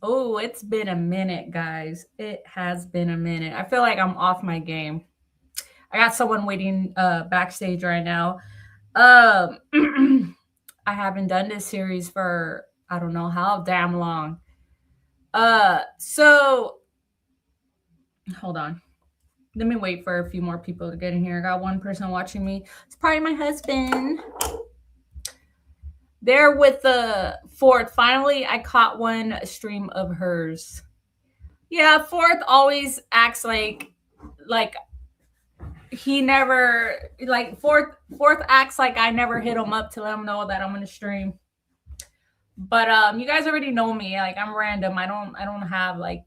Oh, it's been a minute, guys. It has been a minute. I feel like I'm off my game. I got someone waiting backstage right now. I haven't done this series for I don't know how damn long. So hold on. Let me wait for a few more people to get in here. I got one person watching me. It's probably my husband. There with the fourth. Finally, I caught one stream of hers. Yeah, fourth always acts like he never like fourth acts like I never hit him up to let him know that I'm gonna stream. But you guys already know me. Like I'm random. I don't have like,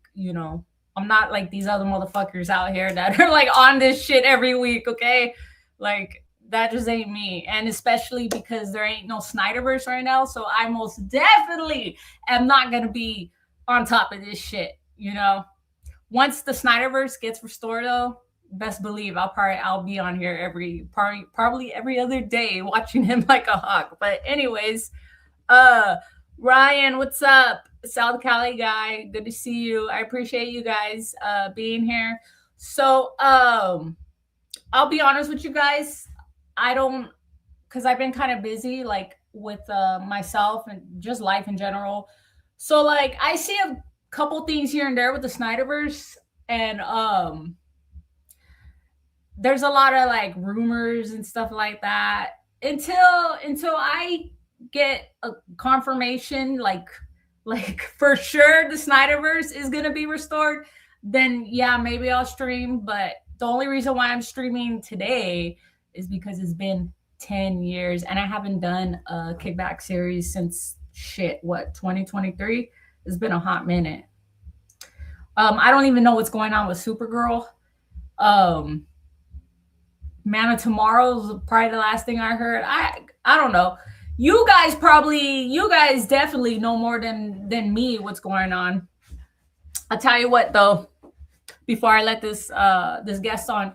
I'm not like these other motherfuckers out here that are like on this shit every week, okay? Like that just ain't me. And especially because there ain't no Snyderverse right now, so I most definitely am not gonna be on top of this shit. Once the Snyderverse gets restored though, best believe I'll be on here probably every other day watching him like a hawk. But anyways, uh Ryan, what's up? South Cali guy, good to see you. I appreciate you guys being here. So I'll be honest with you guys. I don't because I've been kind of busy like with myself and just life in general. So like I see a couple things here and there with the Snyderverse, and there's a lot of like rumors and stuff like that until I get a confirmation like for sure the Snyderverse is gonna be restored, then yeah, maybe I'll stream. But the only reason why I'm streaming today is because it's been 10 years and I haven't done a kickback series since shit, what, 2023? It's been a hot minute. I don't even know what's going on with Supergirl. Um, Man of Tomorrow's probably the last thing I heard. I don't know. You guys definitely know more than me what's going on. I'll tell you what though, before I let this guest on.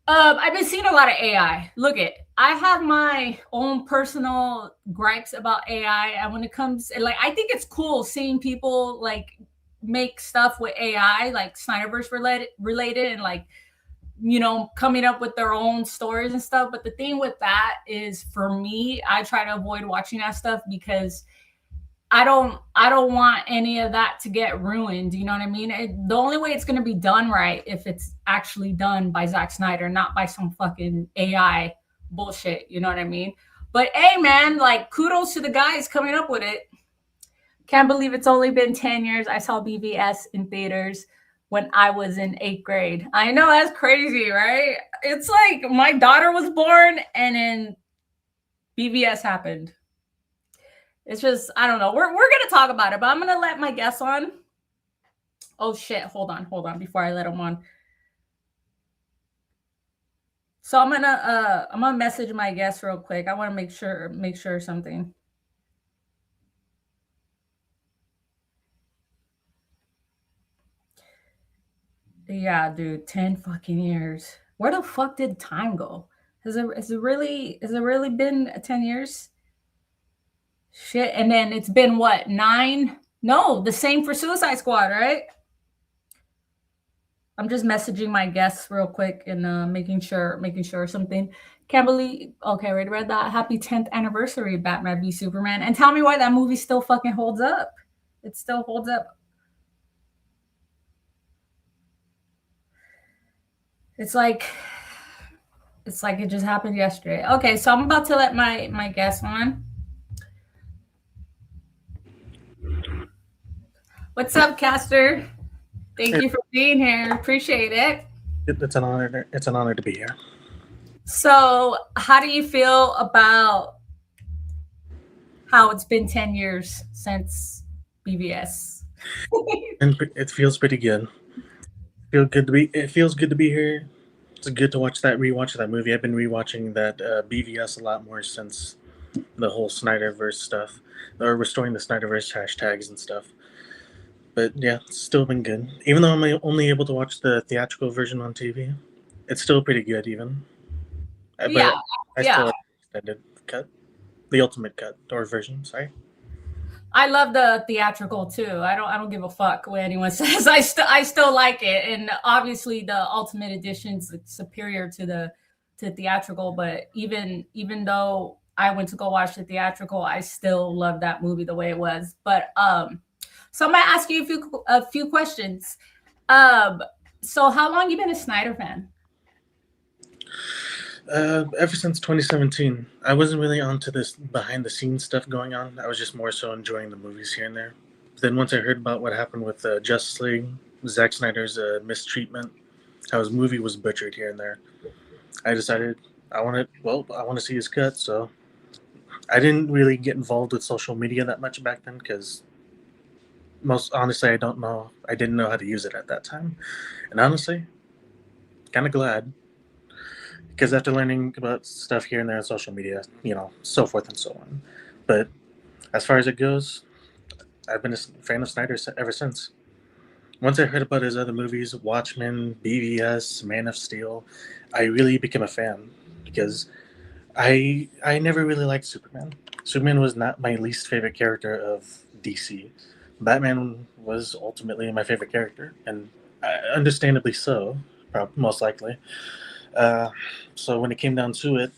I've been seeing a lot of AI. Look it. I have my own personal gripes about AI, and when it comes, like, I think it's cool seeing people like make stuff with AI, like Snyderverse related, and like coming up with their own stories and stuff. But the thing with that is, for me, I try to avoid watching that stuff because I don't want any of that to get ruined. You know what I mean? The only way it's going to be done right if it's actually done by Zack Snyder, not by some fucking AI bullshit. You know what I mean? But hey, man, like kudos to the guys coming up with it. Can't believe it's only been 10 years. I saw BvS in theaters when I was in 8th grade. I know that's crazy, right? It's like my daughter was born and then BvS happened. It's just, I don't know. We're gonna talk about it, but I'm gonna let my guests on. Oh shit, hold on before I let them on. So I'm gonna message my guests real quick. I wanna make sure something. Yeah, dude, 10 fucking years. Where the fuck did time go? Has it really been 10 years? Shit. And then it's been what, 9? No, the same for Suicide Squad, right? I'm just messaging my guests real quick and making sure something. Can't believe. Okay, already read that. Happy 10th anniversary, Batman v Superman. And tell me why that movie still fucking holds up. It still holds up. It's like it just happened yesterday. Okay, so I'm about to let my guest on. What's up, Caster? Thank you for being here. Appreciate it. It's an honor. It's an honor to be here. So, how do you feel about how it's been 10 years since BvS? And it feels pretty good. It feels good to be here. It's good to rewatch that movie. I've been rewatching that BvS a lot more since the whole Snyderverse stuff, or restoring the Snyderverse hashtags and stuff. But yeah, it's still been good. Even though I'm only able to watch the theatrical version on TV, it's still pretty good. Even, Yeah, but I yeah. still like the extended cut, the ultimate cut or version. Sorry. I love the theatrical too. I don't give a fuck what anyone says. I still like it, and obviously the ultimate edition's superior to the to theatrical. But even though I went to go watch the theatrical, I still love that movie the way it was. But so I'm gonna ask you a few questions. Um, so how long you been a Snyder fan? Ever since 2017, I wasn't really onto this behind the scenes stuff going on. I was just more so enjoying the movies here and there. Then once I heard about what happened with Justice League, Zack Snyder's mistreatment, how his movie was butchered here and there, I decided I want to see his cut. So I didn't really get involved with social media that much back then because most honestly, I didn't know how to use it at that time. And honestly, kind of glad because after learning about stuff here and there on social media, so forth and so on. But as far as it goes, I've been a fan of Snyder ever since. Once I heard about his other movies, Watchmen, BvS, Man of Steel, I really became a fan because I never really liked Superman. Superman was not my least favorite character of DC. Batman was ultimately my favorite character, and understandably so, most likely. Uh, so when it came down to it,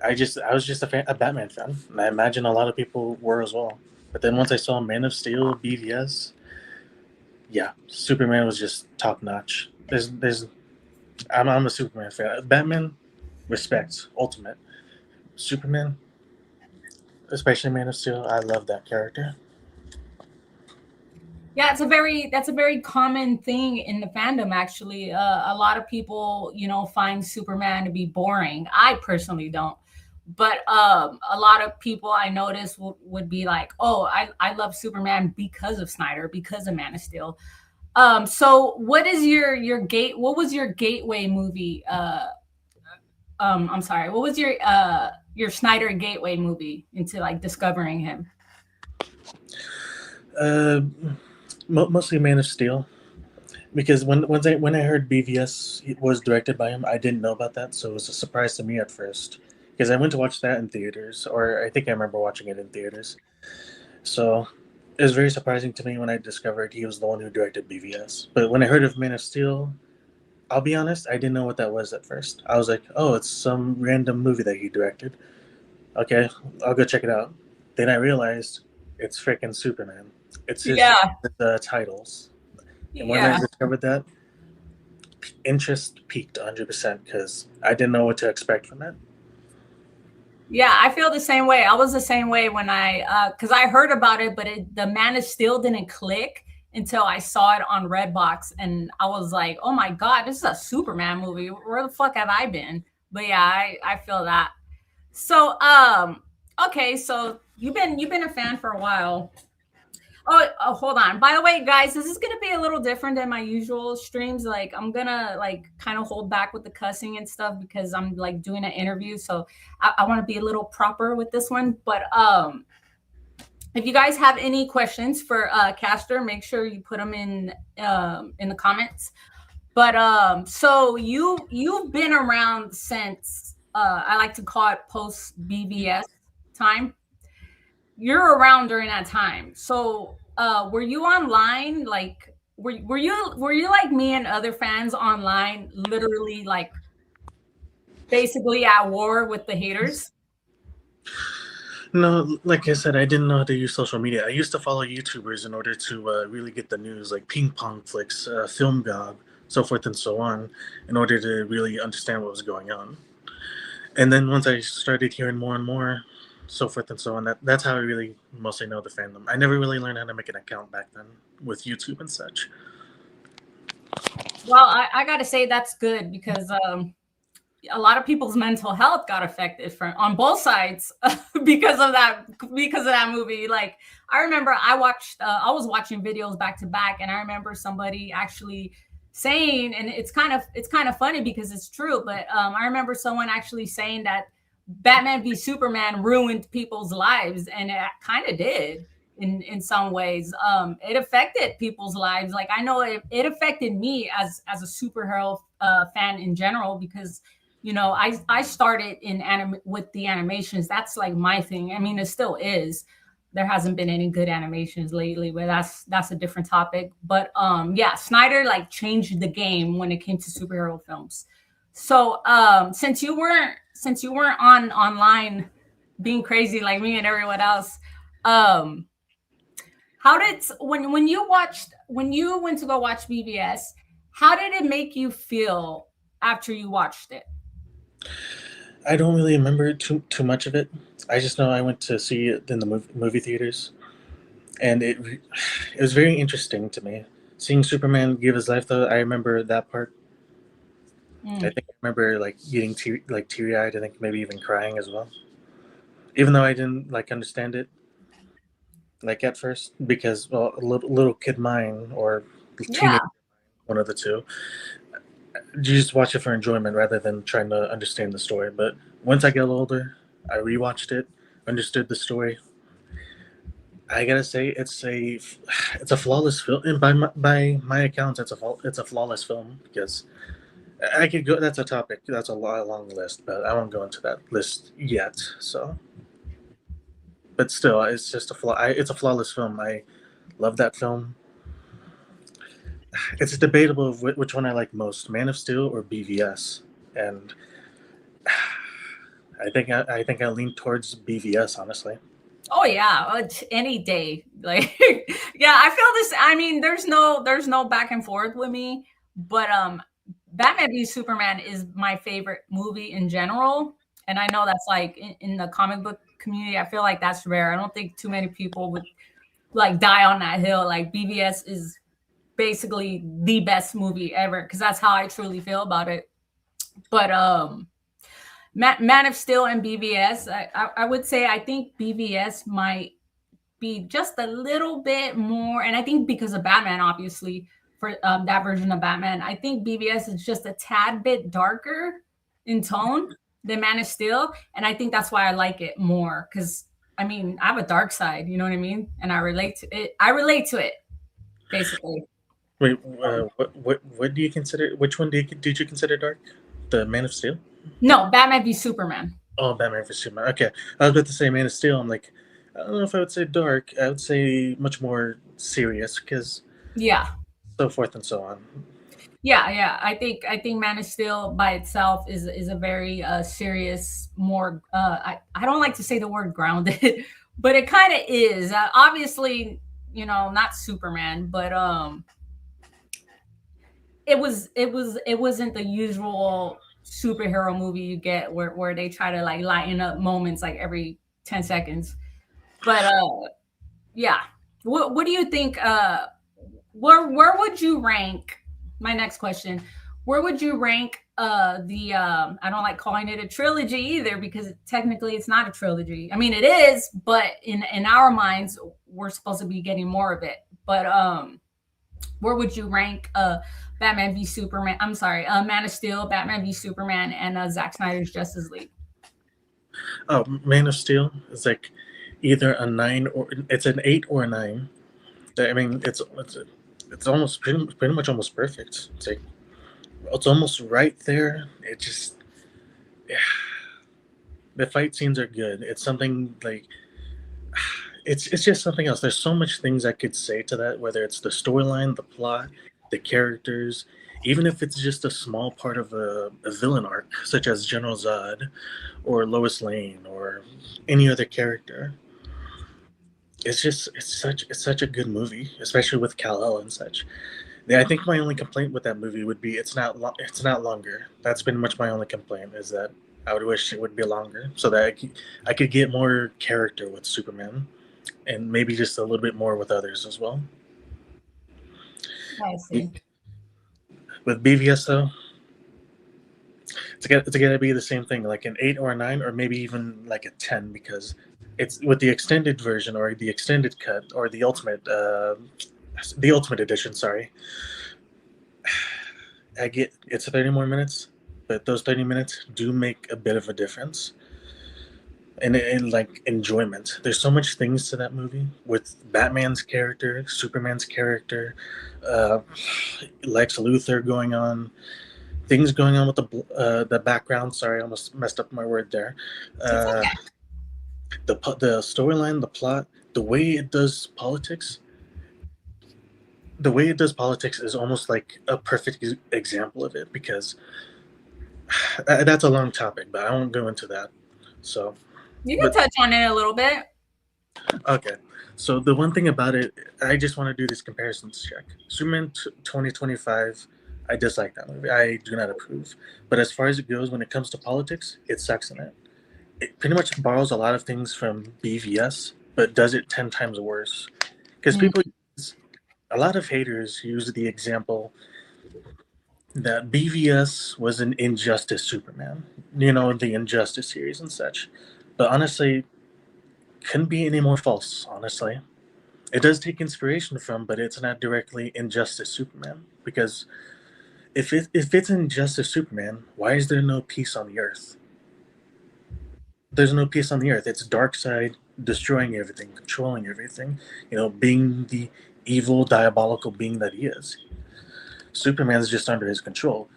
I was just a Batman fan, and I imagine a lot of people were as well. But then once I saw Man of Steel, BvS, yeah, Superman was just top notch. I'm a Superman fan. Batman, respect, ultimate. Superman, especially Man of Steel, I love that character. Yeah, that's a very common thing in the fandom. Actually, a lot of people, find Superman to be boring. I personally don't, but a lot of people I notice would be like, "Oh, I love Superman because of Snyder, because of Man of Steel." So what is your gate? What was your gateway movie? I'm sorry. What was your Snyder gateway movie into like discovering him? Uh, Mostly Man of Steel, because when I heard BvS was directed by him, I didn't know about that, so it was a surprise to me at first. Because I went to watch that in theaters, or I think I remember watching it in theaters. So it was very surprising to me when I discovered he was the one who directed BvS. But when I heard of Man of Steel, I'll be honest, I didn't know what that was at first. I was like, oh, it's some random movie that he directed. Okay, I'll go check it out. Then I realized it's freaking Superman. It's his Yeah, titles. And when I yeah. discovered that, interest peaked 100% because I didn't know what to expect from it. Yeah, I feel the same way. I was the same way when because I heard about it, but the Man of Steel didn't click until I saw it on Redbox, and I was like, "Oh my god, this is a Superman movie. Where the fuck have I been?" But yeah, I feel that. So, okay, so you've been a fan for a while. Oh, hold on. By the way, guys, this is gonna be a little different than my usual streams. Like, I'm gonna like kind of hold back with the cussing and stuff because I'm like doing an interview, so I want to be a little proper with this one. But if you guys have any questions for Caster, make sure you put them in the comments. But so you've been around since I like to call it post BvS time. You're around during that time. So, were you online? Like, were you like me and other fans online, literally like basically at war with the haters? No, like I said, I didn't know how to use social media. I used to follow YouTubers in order to really get the news, like Ping Pong Flicks, Film Gob, so forth and so on, in order to really understand what was going on. And then once I started hearing more and more, so forth and so on, that's how I really mostly know the fandom. I never really learned how to make an account back then with YouTube and such. Well, I got to say that's good because a lot of people's mental health got affected on both sides because of that movie. Like, I remember I was watching videos back to back, and I remember somebody actually saying, and it's kind of funny because it's true, but I remember someone actually saying that Batman v Superman ruined people's lives, and it kind of did in some ways. It affected people's lives. Like, I know it affected me as a superhero fan in general because I started in with the animations. That's like my thing. I mean, it still is. There hasn't been any good animations lately, but that's a different topic. But yeah, Snyder like changed the game when it came to superhero films. So since you weren't on online being crazy like me and everyone else, um how did when you went to go watch BvS, how did it make you feel after you watched it? I don't really remember too much of it. I just know I went to see it in the movie theaters, and it was very interesting to me seeing Superman give his life. Though I remember that part. I Mm. think I remember like getting teary eyed. I think maybe even crying as well, even though I didn't like understand it like at first because well, a little kid mind or Yeah. teenage, one of the two. You just watch it for enjoyment rather than trying to understand the story. But once I got older, I rewatched it, understood the story. I gotta say, it's a flawless film. And by my accounts, it's a flawless film because I could go. That's a topic. That's a long list, but I won't go into that list yet. So, but still, it's just it's a flawless film. I love that film. It's debatable of which one I like most, Man of Steel or BVS, and I think I lean towards BVS honestly. Oh yeah, any day. Like yeah, I feel this. I mean, there's no back and forth with me, but Batman v Superman is my favorite movie in general, and I know that's like in the comic book community. I feel like that's rare. I don't think too many people would like die on that hill. Like BVS is basically the best movie ever because that's how I truly feel about it. But Man of Steel and BVS, I would say I think BVS might be just a little bit more, and I think because of Batman, obviously, for that version of Batman, I think BVS is just a tad bit darker in tone than Man of Steel, and I think that's why I like it more because I mean I have a dark side, you know what I mean, and I relate to it. I relate to it basically. Wait, what do you consider? Which one did you consider dark? The Man of Steel? No, Batman v Superman. Oh, Batman vs Superman. Okay, I was about to say Man of Steel. I'm like, I don't know if I would say dark. I would say much more serious because Yeah, so forth and so on. yeah. I think Man of Steel by itself is a very serious, more. I don't like to say the word grounded, but it kind of is. Obviously, not Superman, but it wasn't the usual superhero movie you get where they try to like lighten up moments like every 10 seconds. But yeah, what do you think? Where would you rank? My next question: where would you rank the I don't like calling it a trilogy either because technically it's not a trilogy. I mean it is, but in our minds we're supposed to be getting more of it. But where would you rank Batman v Superman? I'm sorry, Man of Steel, Batman v Superman, and Zack Snyder's Justice League. Oh, Man of Steel is like either a nine or it's an eight or a nine. I mean, it's almost pretty much almost perfect. It's like it's almost right there. It just yeah, the fight scenes are good. It's something like it's just something else. There's so much things I could say to that, whether it's the storyline, the plot, the characters, even if it's just a small part of a villain arc, such as General Zod or Lois Lane or any other character. It's such a good movie, especially with Kal El and such. Yeah, I think my only complaint with that movie would be it's not longer. That's been much my only complaint is that I would wish it would be longer so that I could get more character with Superman and maybe just a little bit more with others as well. I see. With BVS though, it's got to be the same thing, like an eight or a nine, or maybe even like a 10 because it's with the extended version or the extended cut or the ultimate edition. Sorry, I get it's 30 more minutes, but those 30 minutes do make a bit of a difference. And like enjoyment. There's so much things to that movie with Batman's character, Superman's character, uh, Lex Luthor going on. things going on with the background. Sorry, I almost messed up my word there. It's Uh, the storyline, the plot, the way it does politics. The way it does politics is almost like a perfect example of it because that's a long topic, but I won't go into that. So, You can but touch on it a little bit. okay. So the one thing about it, I just want to do this comparisons check. Superman 2025, I dislike that movie. I do not approve. But as far as it goes, when it comes to politics, it sucks in it. It pretty much borrows a lot of things from BvS, but does it 10 times worse. Because Mm, people, a lot of haters use the example that BvS was an Injustice Superman, the Injustice series and such. But honestly, couldn't be any more false, honestly. It does take inspiration from, but it's not directly Injustice Superman. Because if it's Injustice Superman, why is there no peace on the Earth? There's no peace on the Earth. It's Darkseid destroying everything, controlling everything, being the evil, diabolical being that he is. Superman's just under his control.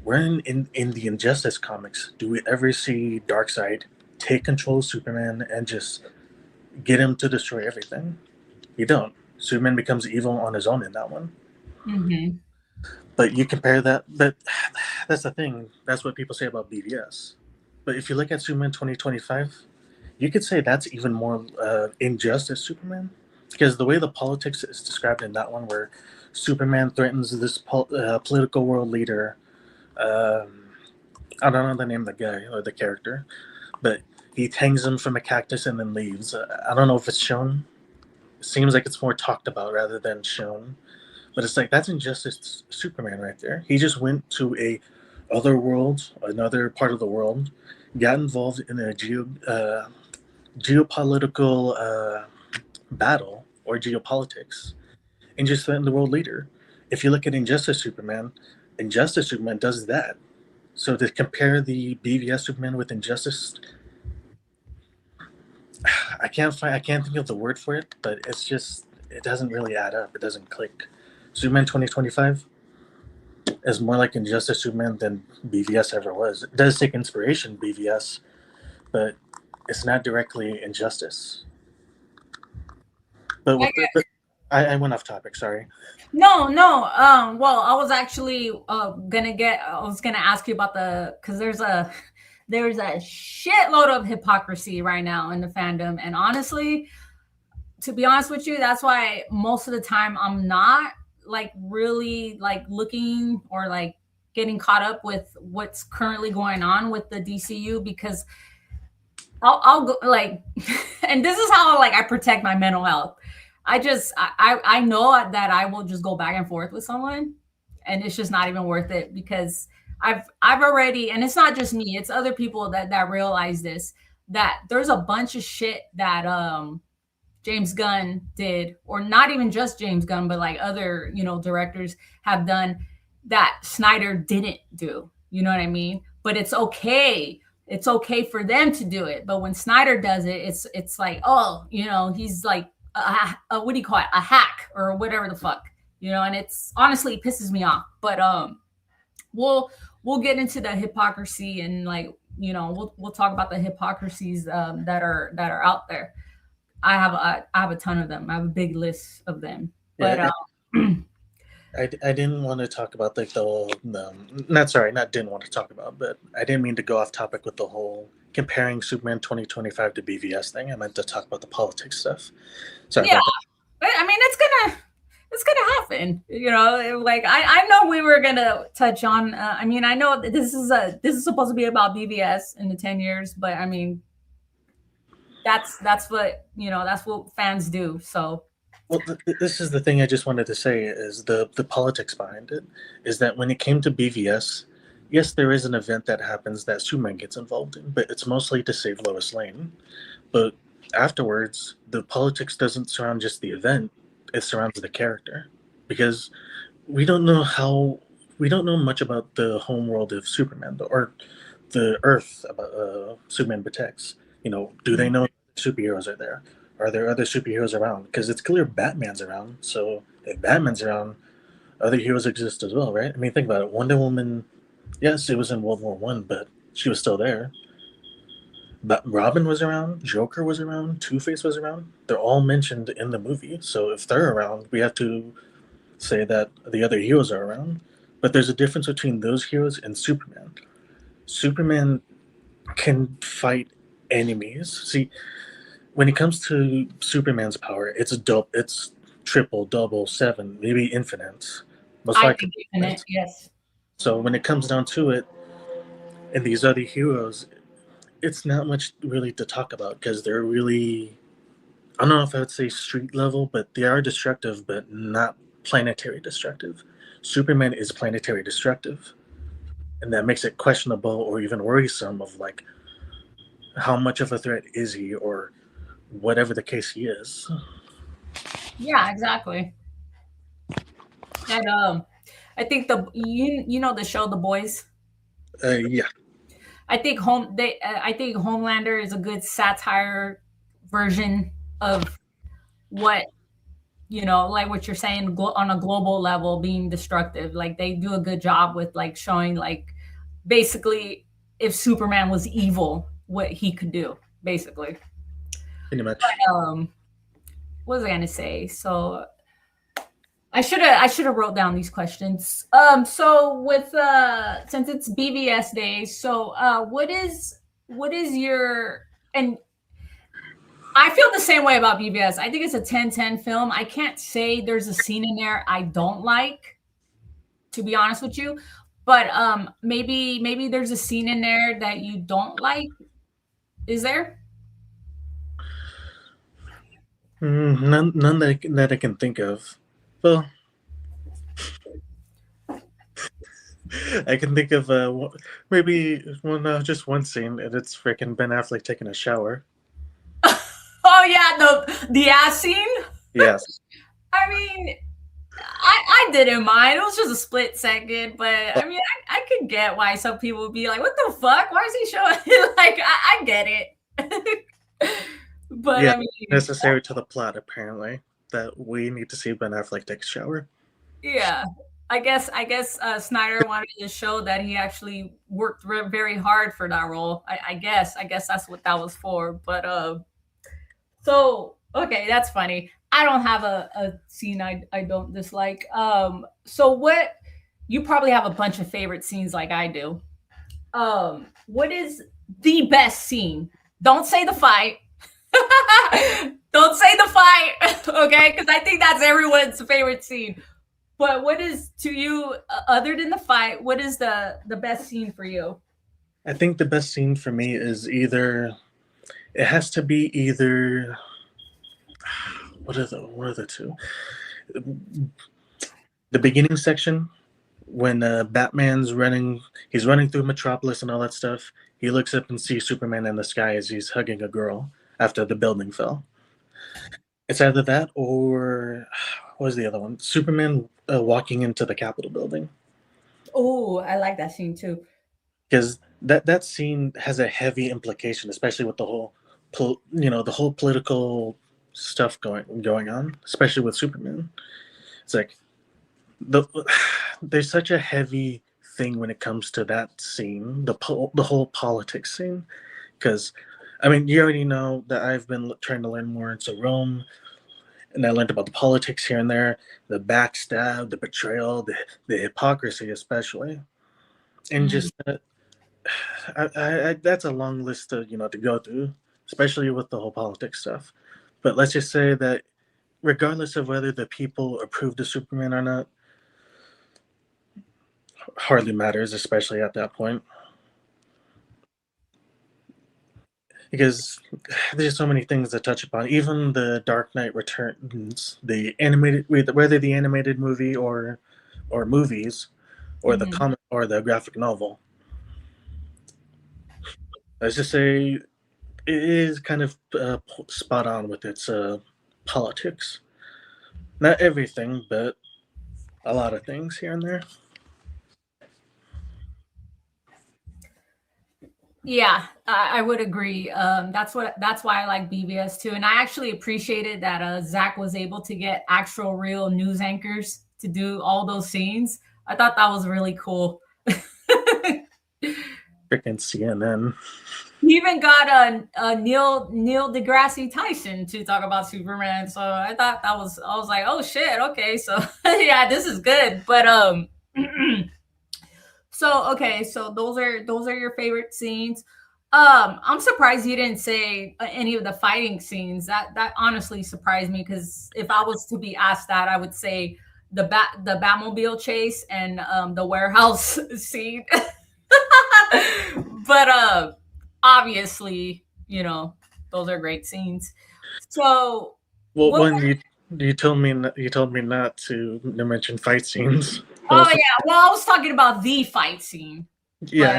When in the Injustice comics do we ever see Darkseid take control of Superman and just get him to destroy everything? You don't. Superman becomes evil on his own in that one. mhm. But you compare that, but that's the thing. That's what people say about BvS. But if you look at Superman 2025, you could say that's even more Injustice Superman. Because the way the politics is described in that one, where Superman threatens this political world leader, um, I don't know the name of the guy or the character, but he hangs him from a cactus and then leaves. I don't know if it's shown. It seems like it's more talked about rather than shown. But it's like that's Injustice Superman right there. He just went to a other world, another part of the world, got involved in a geopolitical battle or geopolitics, and just threatened the world leader. If you look at Injustice Superman does that. So to compare the BvS Superman with Injustice, I can't think of the word for it, but it's just it doesn't really add up. It doesn't click. Superman 2025 is more like Injustice Superman than BvS ever was. It does take inspiration BvS, but it's not directly Injustice. But I with I went off topic. Sorry. No, no. Well, I was actually I was gonna ask you about because there's a shitload of hypocrisy right now in the fandom, and honestly, to be honest with you, that's why most of the time I'm not like really like looking or like getting caught up with what's currently going on with the DCU because I'll go like, and this is how like I protect my mental health. I know that I will just go back and forth with someone, and it's just not even worth it because I've already, and it's not just me, it's other people that realize this that there's a bunch of shit that James Gunn did, or not even just James Gunn, but like other directors have done that Snyder didn't do. You know what I mean? But it's okay. It's okay for them to do it. But when Snyder does it, it's like, oh, he's like what do you call it? A hack or whatever the fuck. And it's honestly it pisses me off. But we'll we'll get into the hypocrisy and like we'll talk about the hypocrisies that are out there. I have a ton of them. I have a big list of them. But Yeah, I didn't want to talk about like the whole, not sorry, not didn't want to talk about, but I didn't mean to go off topic with the whole comparing Superman 2025 to BvS thing. I meant to talk about the politics stuff. Sorry yeah, about that. but I mean it's gonna happen. Like I know we were gonna touch on. I mean I know that this is supposed to be about BvS in the 10 years, but I mean that's what that's what fans do. So Well, this is the thing I just wanted to say is the politics behind it is that when it came to BvS, yes, there is an event that happens that Superman gets involved in, but it's mostly to save Lois Lane. But afterwards, the politics doesn't surround just the event; it surrounds the character, because we don't know how we don't know much about the home world of Superman or the Earth about Superman protects. Do they know superheroes are there? Are there other superheroes around? Because it's clear Batman's around. So if Batman's around, other heroes exist as well, right? I mean, think about it. Wonder Woman Yes, it was in World War I, but she was still there. But Robin was around, Joker was around, Two Face was around. They're all mentioned in the movie. So if they're around, we have to say that the other heroes are around. But there's a difference between those heroes and Superman. Superman can fight enemies. See, when it comes to Superman's power, it's triple, double, seven, maybe infinite. Most I likely think infinite, infinite. yes. So when it comes down to it, and these other heroes, it's not much really to talk about because they're really, I don't know if I would say street level, but they are destructive, but not planetary destructive. Superman is planetary destructive, and that makes it questionable or even worrisome of like how much of a threat is he or whatever the case he is. Yeah, exactly. And I think you know the show The Boys. Yeah, I think Homelander is a good satire version of what like what you're saying on a global level being destructive. Like they do a good job with like showing like basically if Superman was evil, what he could do, basically. pretty much. Um, what was I gonna say? So I should have wrote down these questions. So with since it's BvS day, so what is your and I feel the same way about BvS. I think it's a 10-10 film. I can't say there's a scene in there I don't like, to be honest with you. But maybe there's a scene in there that you don't like. Is there? None that I can think of. Well, I can think of maybe just one scene, and it's freaking Ben Affleck taking a shower. Oh yeah, the ass scene. Yes. I mean, I didn't mind. It was just a split second, but I mean, I could get why some people would be like, "What the fuck? Why is he showing?" Like, I get it. But Yeah, I mean, necessary to the plot apparently that we need to see Ben Affleck take a shower. yeah, I guess Snyder wanted to show that he actually worked very hard for that role. I guess that's what that was for. But so okay, that's funny. I don't have a scene I don't dislike. So what? You probably have a bunch of favorite scenes like I do. What is the best scene? Don't say the fight. Don't say the fight, okay? Because I think that's everyone's favorite scene. But what is to you, other than the fight? What is the best scene for you? I think the best scene for me is either it has to be either what are the two? The beginning section when Batman's running, he's running through Metropolis and all that stuff. He looks up and sees Superman in the sky as he's hugging a girl after the building fell. It's either that or what was the other one? Superman walking into the Capitol building, Oh, I like that scene too. because that scene has a heavy implication, especially with the whole, the whole political stuff going on, especially with Superman. It's like the there's such a heavy thing when it comes to that scene, the whole politics scene, because I mean you already know that I've been trying to learn more into Rome, and I learned about the politics here and there, the backstab, the betrayal, the hypocrisy, especially, and Mm. just that's a long list to to go through, especially with the whole politics stuff. But let's just say that regardless of whether the people approved of Superman or not, hardly matters, especially at that point, because there's so many things to touch upon. Even the Dark Knight Returns, the animated, whether the animated movie or movies, or the Hmm. comic or the graphic novel. Let's just say it is kind of spot on with its politics. Not everything, but a lot of things here and there. Yeah, I would agree. That's why I like BVS too, and I actually appreciated that Zach was able to get actual real news anchors to do all those scenes. I thought that was really cool. Freaking CNN. He even got a Neil deGrasse Tyson to talk about Superman. So I thought I was like, oh shit, okay, so yeah, this is good. But so okay, so those are your favorite scenes. I'm surprised you didn't say any of the fighting scenes. That honestly surprised me because if I was to be asked that, I would say the Batmobile chase and the warehouse scene. But obviously, those are great scenes. So Well, what one you told me not to mention fight scenes. But oh also, yeah, well I was talking about the fight scene, yeah, but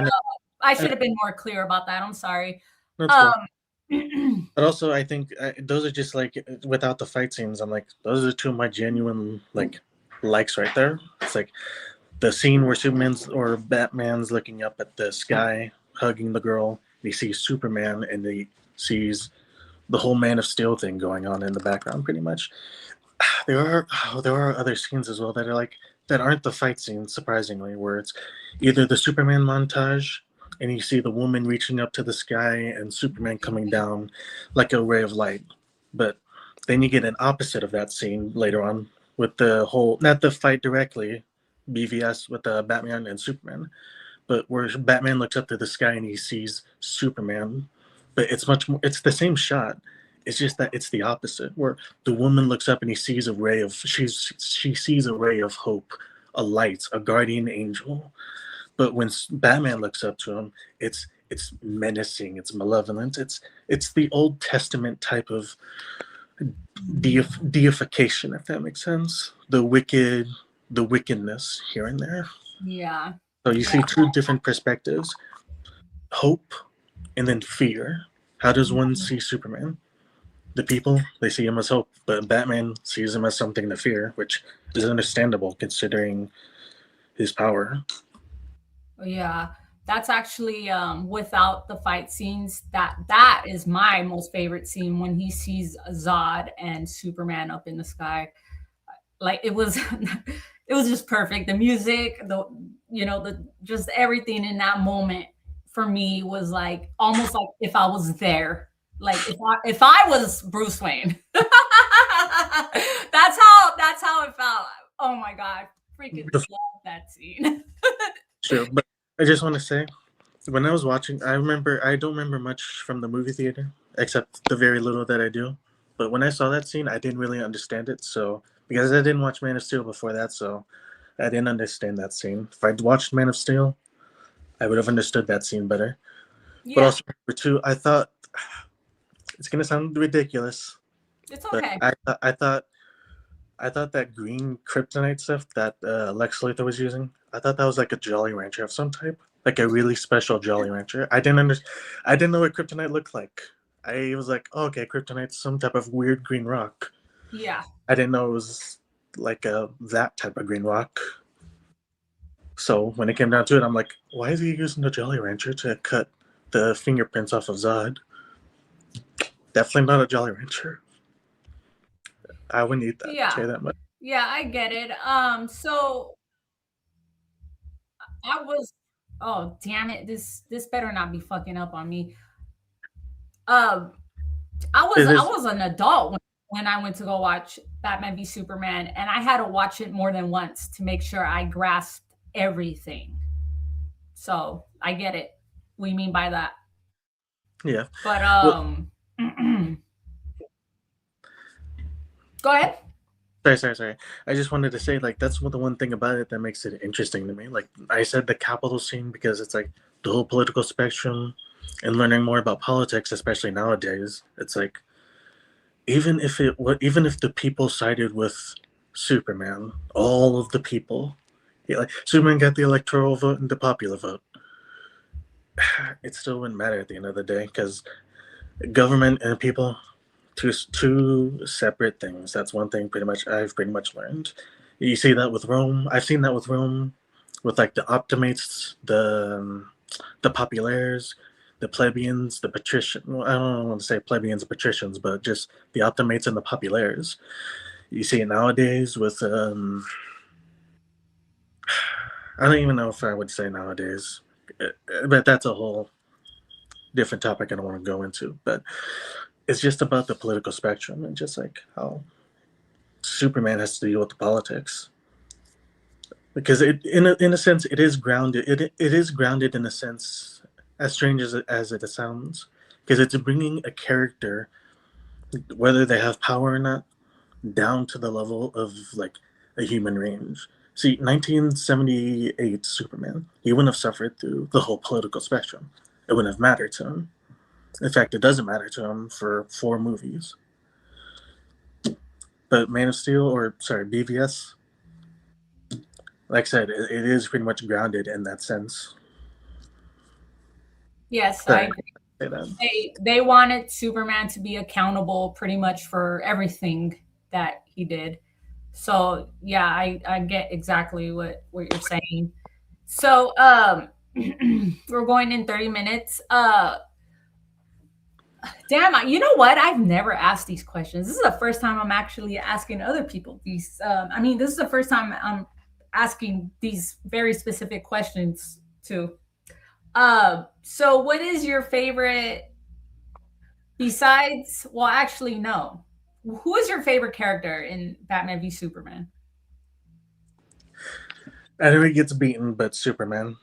I I know should have been more clear about that. I'm sorry. that's cool. Um But also, I think those are just like without the fight scenes. I'm like, those are two of my genuine likes right there. It's like the scene where Superman's or Batman's looking up at the sky, hugging the girl. And he sees Superman, and he sees the whole Man of Steel thing going on in the background, pretty much. There are other scenes as well that are like that aren't the fight scenes, surprisingly, where it's either the Superman montage and you see the woman reaching up to the sky and Superman coming down like a ray of light. But then you get an opposite of that scene later on with the whole not the fight directly, BvS with the Batman and Superman, but where Batman looks up to the sky and he sees Superman, but it's much more. It's the same shot. It's just that it's the opposite, where the woman looks up and he sees a ray of she sees a ray of hope, a light, a guardian angel. But when Batman looks up to him, it's menacing, it's malevolent, it's the Old Testament type of deification, if that makes sense. The wickedness here and there. yeah. So you see two different perspectives: hope and then fear. How does one see Superman? The people, they see him as hope, but Batman sees him as something to fear, which is understandable considering his power. Yeah, that's actually without the fight scenes, that is my most favorite scene when he sees Zod and Superman up in the sky. Like it was it was just perfect. The music, the just everything in that moment for me was like almost like if I was there. Like if I was Bruce Wayne. That's how it felt. Oh my god. Freaking love that scene. Sure, but I just want to say, when I was watching, I don't remember much from the movie theater except the very little that I do. But when I saw that scene, I didn't really understand it. So because I didn't watch Man of Steel before that, so I didn't understand that scene. If I'd watched Man of Steel, I would have understood that scene better. But Yeah, also, number two, I thought it's gonna sound ridiculous, it's but okay. I thought that green kryptonite stuff that Lex Luthor was using, I thought that was like a Jolly Rancher of some type, like a really special Jolly Rancher. I didn't know what kryptonite looked like. I was like, oh, okay, kryptonite's some type of weird green rock. Yeah. I didn't know it was like that type of green rock. So when it came down to it, I'm like, why is he using the Jolly Rancher to cut the fingerprints off of Zod? Definitely not a Jolly Rancher. I wouldn't eat that. I'll tell Yeah. you that much. Yeah, I get it. So I was oh damn it, this better not be fucking up on me. Um It I is, was an adult when I went to go watch Batman v Superman, and I had to watch it more than once to make sure I grasped everything. So I get it. We mean by that. yeah. But Well, go ahead. sorry. I just wanted to say, like, that's the one thing about it that makes it interesting to me. Like, I said the capital scene because it's like the whole political spectrum and learning more about politics, especially nowadays. It's like even if the people sided with Superman, all of the people, yeah, like Superman got the electoral vote and the popular vote, it still wouldn't matter at the end of the day because government and people two separate things. That's one thing I've pretty much learned. You see that with Rome. I've seen that with Rome, with like the optimates, the populares, the plebeians, the patrician. Well, I don't want to say plebeians and patricians, but just the optimates and the populares. You see it nowadays with. I don't even know if I would say nowadays. But that's a whole different topic I don't want to go into. But it's just about the political spectrum and just like how Superman has to deal with the politics. Because in a sense, it is grounded. It is grounded in a sense, as strange as it sounds, because it's bringing a character, whether they have power or not, down to the level of like a human range. See, 1978 Superman, he wouldn't have suffered through the whole political spectrum. It wouldn't have mattered to him. In fact, it doesn't matter to him for 4 movies. But Man of Steel, or sorry, BvS, like I said, it is pretty much grounded in that sense. Yes, I Sorry, agree. say that. They wanted Superman to be accountable pretty much for everything that he did. So yeah, I get exactly what you're saying. So we're going in 30 minutes. Damn, you know what? I've never asked these questions. This is the first time I'm actually asking other people these. I mean, this is the first time I'm asking these very specific questions too. So what is your favorite besides? Well, actually, no. Who is your favorite character in Batman v Superman? I know he gets beaten, but Superman.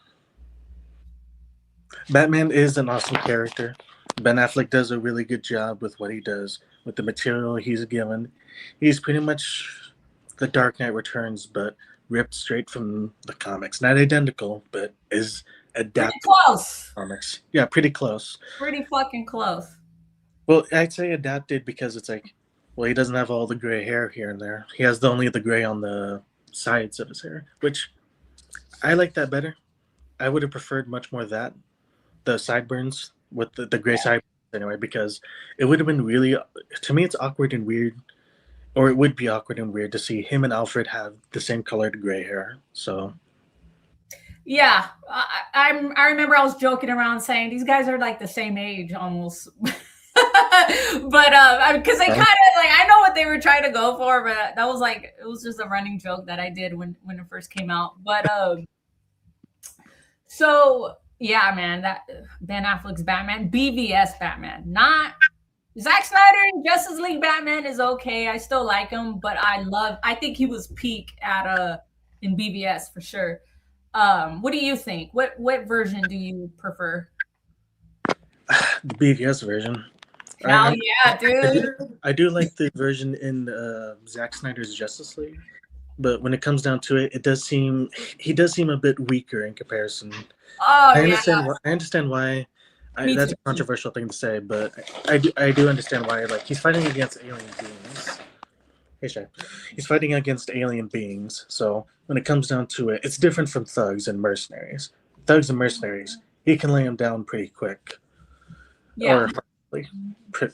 Batman is an awesome character. Ben Affleck does a really good job with what he does, with the material he's given. He's pretty much the Dark Knight Returns, but ripped straight from the comics. Not identical, but is Pretty adapted close. comics. Yeah, pretty close. Pretty fucking close. Well, I'd say adapted because it's like, well, he doesn't have all the gray hair here and there. He has only the gray on the sides of his hair, which I like that better. I would have preferred much more that the sideburns with the gray sideburns anyway, because it would have been really, to me, it's awkward and weird, or it would be awkward and weird to see him and Alfred have the same colored gray hair. So Yeah, I remember I was joking around saying these guys are like the same age almost. But because they kind of like I know what they were trying to go for, but that was like it was just a running joke that I did when it first came out. But so yeah, man, that Ben Affleck's Batman, BvS Batman, not Zack Snyder and Justice League Batman is okay. I still like him, but I think he was peak at in BvS for sure. What do you think? What version do you prefer? the BVS version. Hell I, yeah, dude. I do like the version in Zack Snyder's Justice League, but when it comes down to it, it does seem he does seem a bit weaker in comparison. Oh I yeah, understand. I understand why. me That's too. a controversial thing to say, but I do understand why. Like he's fighting against alien beings. Hey, Shay. He's fighting against alien beings. So when it comes down to it, it's different from thugs and mercenaries. Thugs and mercenaries, he can lay them down pretty quick, Yeah, or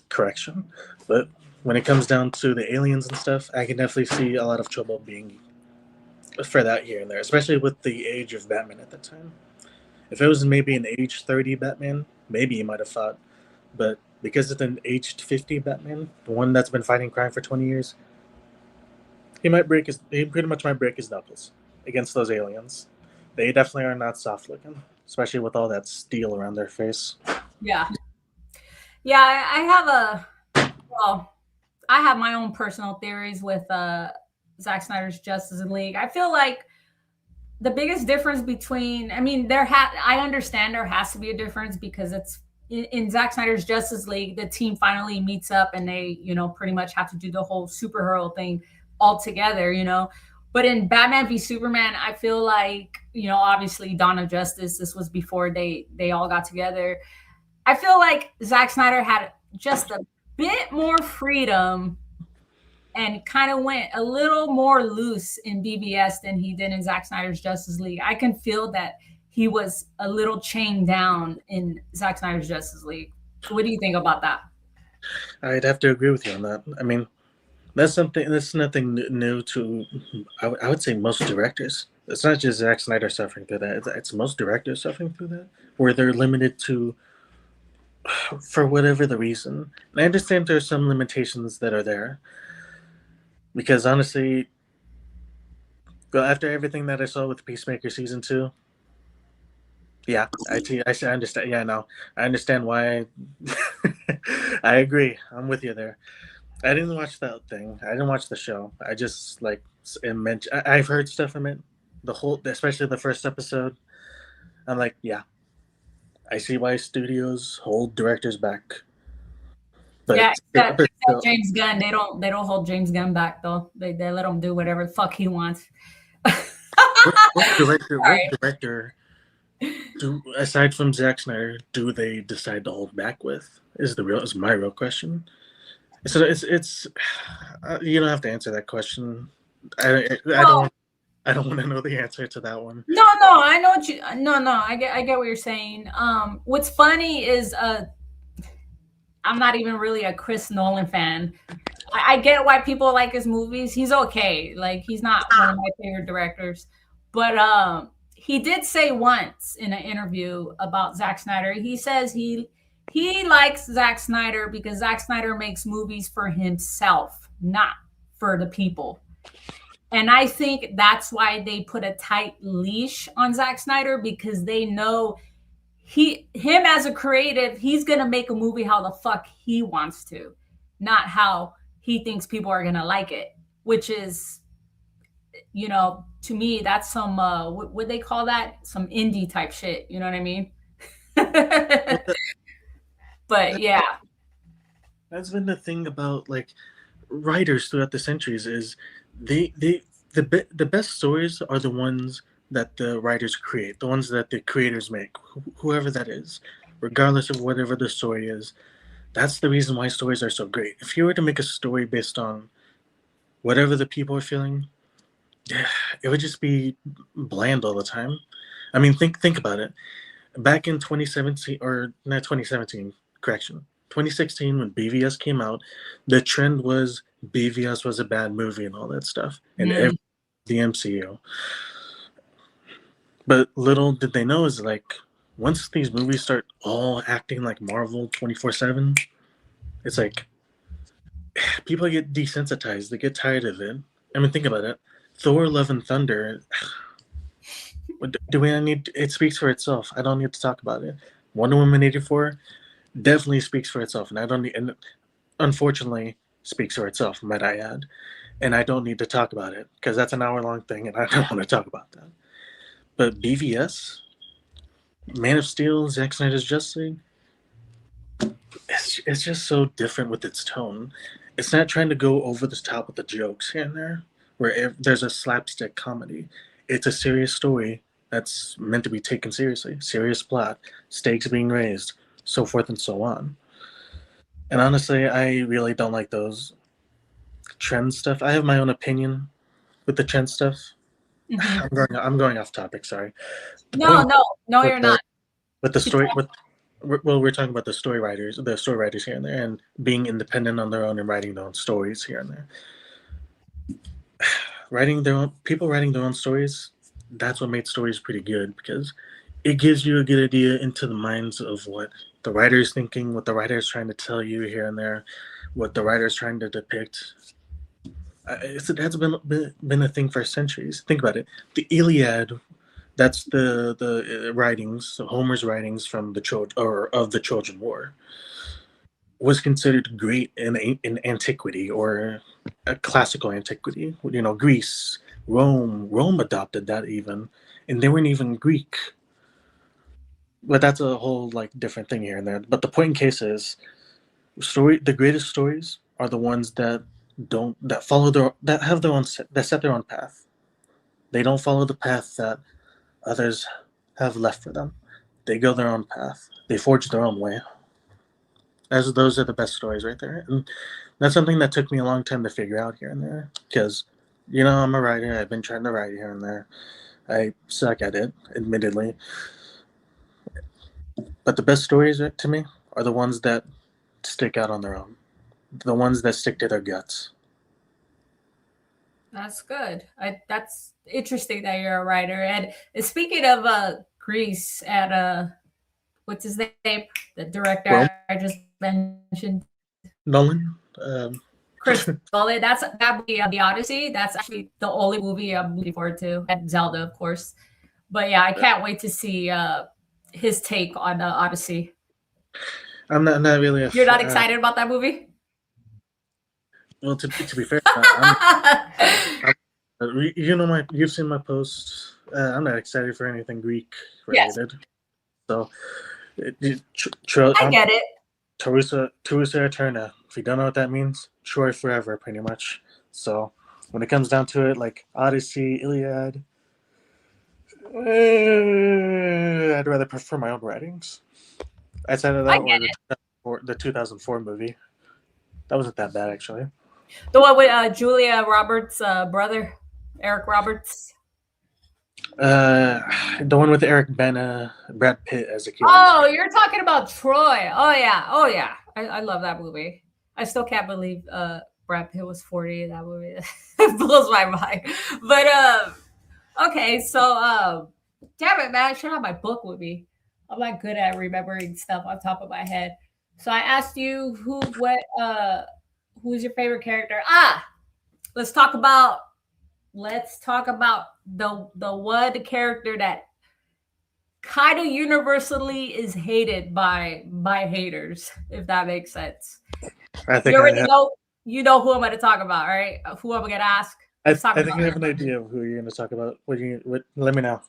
correction. But when it comes down to the aliens and stuff, I can definitely see a lot of trouble being for that here and there, especially with the age of Batman at the time. If it was maybe an age 30 Batman, maybe he might have fought. But because it's an aged 50 Batman, the one that's been fighting crime for 20 years, he pretty much might break his knuckles against those aliens. They definitely are not soft looking, especially with all that steel around their face. yeah, yeah. I have well, I have my own personal theories with Zack Snyder's Justice League. I feel like the biggest difference between I mean I understand there has to be a difference because it's in Zack Snyder's Justice League the team finally meets up and they pretty much have to do the whole superhero thing all together, but in Batman v Superman I feel like obviously Dawn of Justice, this was before they all got together. I feel like Zack Snyder had just a bit more freedom and kind of went a little more loose in BvS than he did in Zack Snyder's Justice League. I can feel that he was a little chained down in Zack Snyder's Justice League. What do you think about that? I'd have to agree with you on that. I mean, that's nothing new to, I would say, most directors. It's not just Zack Snyder suffering through that. It's most directors suffering through that, where they're limited to, for whatever the reason. And I understand there are some limitations that are there, because honestly, well, after everything that I saw with Peacemaker season 2, Yeah, I see. I understand. Yeah, no, I understand why. I agree. I'm with you there. I didn't watch that thing. I didn't watch the show. I just like I've heard stuff from it. The whole, especially the first episode. I'm like, yeah, I see why studios hold directors back. Yeah, But except still, James Gunn. They don't hold James Gunn back though. They let him do whatever the fuck he wants. what Sorry. director do aside from Zack Snyder do they decide to hold back with? Is my real question. So it's you don't have to answer that question. I don't Well, want I don't want to know the answer to that one. no, I know what you. No, I get what you're saying. What's funny is I'm not even really a Chris Nolan fan. I get why people like his movies. He's okay. Like he's not one of my favorite directors, but he did say once in an interview about Zack Snyder. He says he likes Zack Snyder because Zack Snyder makes movies for himself, not for the people. And I think that's why they put a tight leash on Zack Snyder because they know him as a creative, he's gonna make a movie how the fuck he wants to, not how he thinks people are gonna like it. Which is, to me, that's some what they call that? Some indie type shit. You know what I mean? Well, But that, yeah. that's been the thing about like writers throughout the centuries is the best stories are the ones that the writers create, the ones that the creators make, whoever that is, regardless of whatever the story is. That's the reason why stories are so great. If you were to make a story based on whatever the people are feeling, it would just be bland all the time. I mean, think about it. Back in 2017, or not 2017, correction, 2016 when BvS came out, the trend was BvS was a bad movie and all that stuff, and Mm. the MCU. But little did they know is like once these movies start all acting like Marvel 24/7, it's like people get desensitized. They get tired of it. I mean, think about it. Thor: Love and Thunder. Do we need? It speaks for itself. I don't need to talk about it. Wonder Woman 84 definitely speaks for itself, and I don't need. And unfortunately, speaks for itself. Might I add? And I don't need to talk about it because that's an hour-long thing, and I don't want to talk about that. But BvS, Man of Steel, Zack Snyder's Justice League, it's just so different with its tone. It's not trying to go over the top with the jokes here and there, where there's a slapstick comedy. It's a serious story that's meant to be taken seriously, serious plot, stakes being raised, so forth and so on. And honestly, I really don't like those trend stuff. I have my own opinion with the trend stuff. Hmm. I'm going off topic. Sorry. The No, point no, with you're the not. with the Keep story with well, we're talking about the story writers here and there, and being independent on their own and writing their own stories here and there. People writing their own stories. That's what made stories pretty good because it gives you a good idea into the minds of what the writer is thinking, what the writer is trying to tell you here and there, what the writer is trying to depict. That's been a thing for centuries. Think about it. The Iliad, that's the writings, Homer's writings from the or of the Trojan War, was considered great in antiquity or a classical antiquity. You know, Greece, Rome adopted that even, and they weren't even Greek. But that's a whole like different thing here and there. But the point in case is, the greatest stories are the ones that follow that have their own that set their own path. They don't follow the path that others have left for them. They go their own path. They forge their own way. As those are the best stories right there, and that's something that took me a long time to figure out here and there. Because, I'm a writer. I've been trying to write here and there. I suck at it, admittedly. But the best stories to me are the ones that stick out on their own. The ones that stick to their guts. That's good. That's interesting that you're a writer. And speaking of Greece, at what's his name? The Rome, director I just mentioned, Nolan. Chris Nolan. That movie, The Odyssey. That's actually the only movie I'm looking forward to, and Zelda, of course. But yeah, I can't wait to see his take on Odyssey. I'm not really a. You're not excited about that movie? Well, to be fair, you know you've seen my posts. I'm not excited for anything Greek Yes, related. So, I get it. Terusa Eterna. If you don't know what that means, Troy forever, pretty much. So, when it comes down to it, like Odyssey, Iliad, I'd rather prefer my own writings. Outside of I that, get or the 2004 movie, that wasn't that bad actually. the one with Julia Roberts' brother, Eric Roberts. The one with Eric Bana, Brad Pitt as Achilles. Oh, you're talking about Troy. Oh yeah, oh yeah. I love that movie. I still can't believe Brad Pitt was 40 in that movie. It blows my mind. But okay, so damn it, man, I should have my book with me. I'm not good at remembering stuff on top of my head. So I asked you who's your favorite character? Let's talk about the one character that kind of universally is hated by haters, if that makes sense. I think You I already have. know you know who I'm going to talk about, right? Who I'm going to ask. Let's talk I about think I have an idea of who you're going to talk about. Let me know.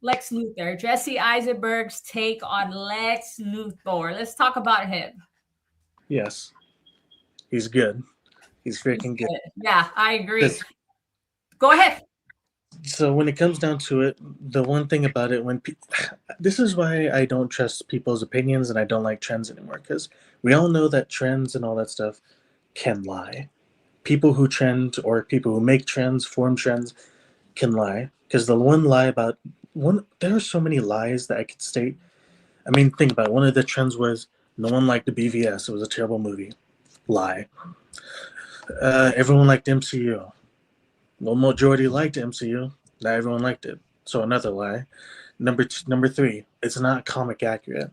Lex Luthor. Jesse Eisenberg's take on Lex Luthor. Let's talk about him. Yes, he's good. He's He's freaking good. good. Yeah, I agree. Go ahead. So when it comes down to it, the one thing about it, this is why I don't trust people's opinions and I don't like trends anymore, because we all know that trends and all that stuff can lie. People who trend or people who make trends, form trends, can lie. Because the one lie about there are so many lies that I could state. I mean, think about it. One of the trends was no one liked the BvS. It was a terrible movie. Lie. Everyone liked MCU. The majority liked MCU. Not everyone liked it. So another lie. Number three, it's not comic accurate.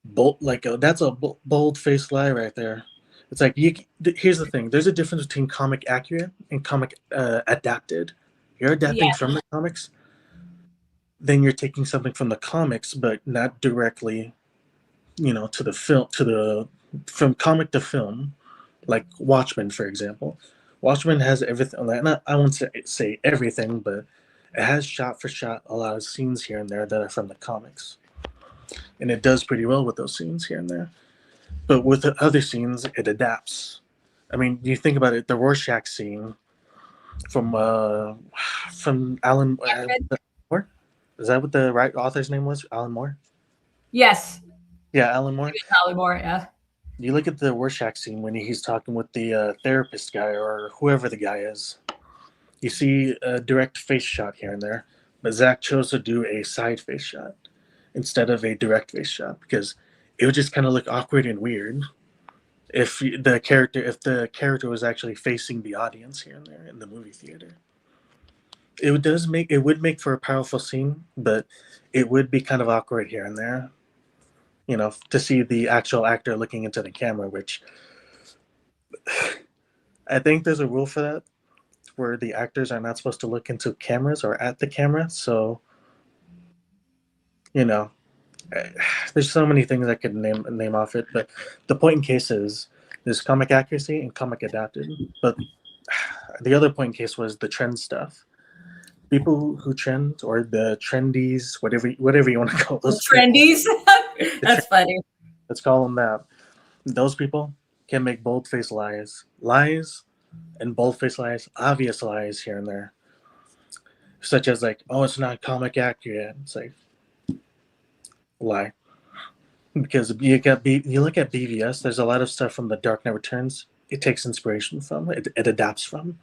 That's a bold faced lie right there. It's like here's the thing. There's a difference between comic accurate and comic adapted. You're adapting Yeah. from the comics, then you're taking something from the comics, but not directly, to the film, from comic to film, like Watchmen, for example. Watchmen has everything. I won't say everything, but it has shot for shot a lot of scenes here and there that are from the comics, and it does pretty well with those scenes here and there. But with the other scenes, it adapts. I mean, you think about it, the Rorschach scene from Alan Moore. Is that what the right author's name was? Alan Moore. Yes. Yeah, Alan Moore. Probably more. Yeah. You look at the Rorschach scene when he's talking with the therapist guy or whoever the guy is. You see a direct face shot here and there, but Zach chose to do a side face shot instead of a direct face shot because it would just kind of look awkward and weird if the character was actually facing the audience here and there in the movie theater. It would make for a powerful scene, but it would be kind of awkward here and there. To see the actual actor looking into the camera, which I think there's a rule for that, where the actors are not supposed to look into cameras or at the camera. So, there's so many things I could name off it, but the point in case is there's comic accuracy and comic adapted. But the other point in case was the trend stuff. People who trend or the trendies, whatever you want to call those. Trendies. That's funny. Let's call them that. Those people can make bold-faced lies, and bold-faced lies, obvious lies here and there, such as like, oh, it's not comic accurate. It's like lie, because you look at BvS. There's a lot of stuff from The Dark Knight Returns. It takes inspiration from it. It adapts from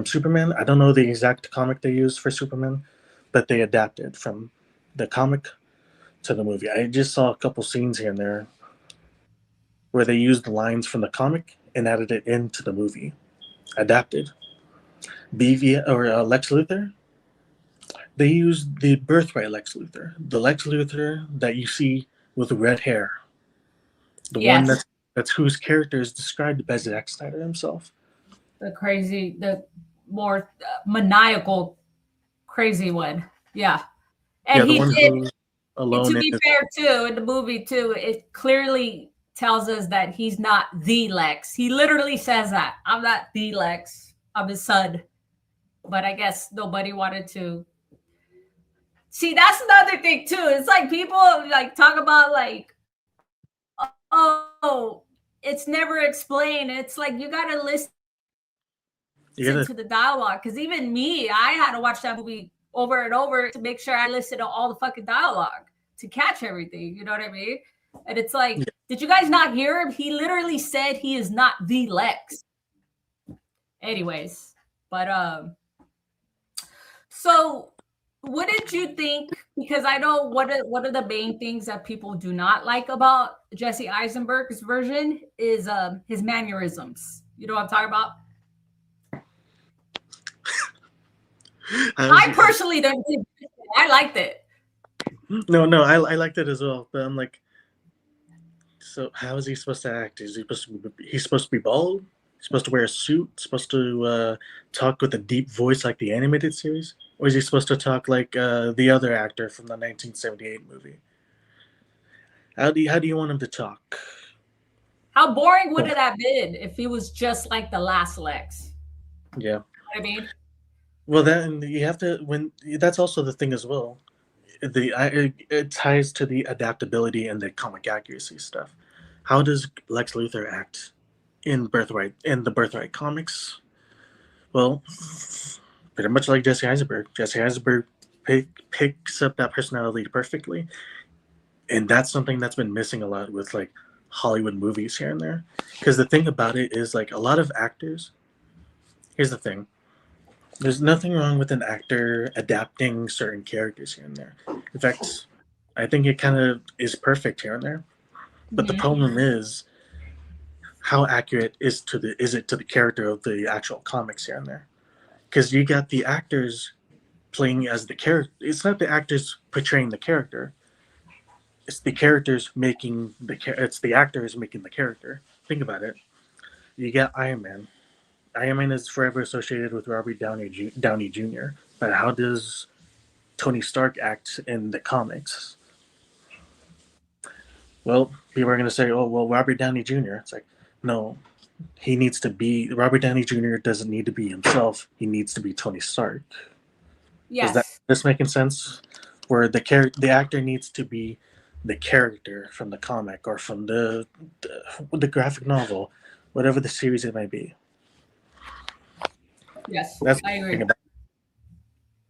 Superman. I don't know the exact comic they used for Superman, but they adapted from the comic to the movie. I just saw a couple scenes here and there where they used the lines from the comic and added it into the movie. Adapted. Lex Luthor, they used the birthright Lex Luthor. The Lex Luthor that you see with red hair. The one that's whose character is described by Zack Snyder himself. The more maniacal, crazy one. Yeah. And Yeah, the he one did. who And to alone be is. fair, too, in the movie too, it clearly tells us that he's not the Lex. He literally says that I'm not the Lex. I'm his son. But I guess nobody wanted to see. That's another thing too. It's like people like talk about like, oh, it's never explained. It's like you got to listen You gotta. to the dialogue, because even me, I had to watch that movie over and over to make sure I listened to all the fucking dialogue to catch everything. You know what I mean? And it's like, Yeah. did you guys not hear him? He literally said he is not the Lex. Anyways, but so what did you think? Because I know one of the main things that people do not like about Jesse Eisenberg's version is his mannerisms. You know what I'm talking about? I personally don't. I liked it. No, I liked it as well, but I'm like, so how is he supposed to act? Is he supposed to be, he's supposed to be bald? He's supposed to wear a suit? Supposed to talk with a deep voice like the animated series? Or is he supposed to talk like the other actor from the 1978 movie? How do you want him to talk? How boring would it have been if he was just like the last Lex? Yeah. You know what I mean? Well, then you have to when that's also the thing as well. It ties to the adaptability and the comic accuracy stuff. How does Lex Luthor act in the Birthright comics? Well, pretty much like Jesse Eisenberg. Jesse Eisenberg picks up that personality perfectly, and that's something that's been missing a lot with like Hollywood movies here and there. Because the thing about it is like a lot of actors. Here's the thing: there's nothing wrong with an actor adapting certain characters here and there. In fact, I think it kind of is perfect here and there. But the Mm-hmm. problem is how accurate is it to the character of the actual comics here and there? Because you got the actors playing as the character. It's not the actors portraying the character. It's the characters making it's the actors making the character. Think about it. You got Iron Man. Iron Man is forever associated with Robert Downey Jr. But how does Tony Stark act in the comics? Well, people are going to say, "Oh, well, Robert Downey Jr." It's like, no, he needs to be Robert Downey Jr. doesn't need to be himself. He needs to be Tony Stark. Is that Yes. this making sense? Where the actor needs to be the character from the comic or from the graphic novel, whatever the series it may be. Yes. That's I the agree. thing about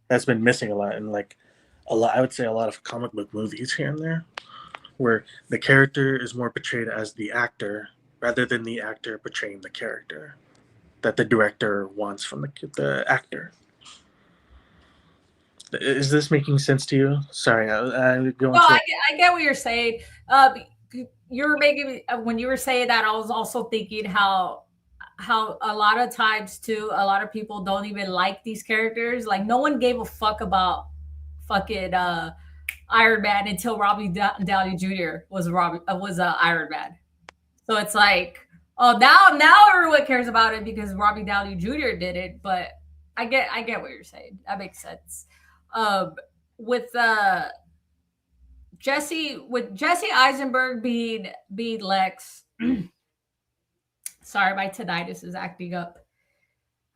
that's been missing a lot in like a lot. I would say a lot of comic book movies here and there, where the character is more portrayed as the actor rather than the actor portraying the character that the director wants from the actor. Is this making sense to you? Sorry, I'm No, going to. I get what you're saying. You were making me when you were saying that. I was also thinking how a lot of times too, a lot of people don't even like these characters. Like no one gave a fuck about fucking Iron Man until Robbie Downey Jr. was Iron Man. So it's like, oh, now everyone cares about it because Robbie Downey Jr. did it. But I get what you're saying. That makes sense. Um, with Jesse Eisenberg being Lex. Sorry, my tinnitus is acting up.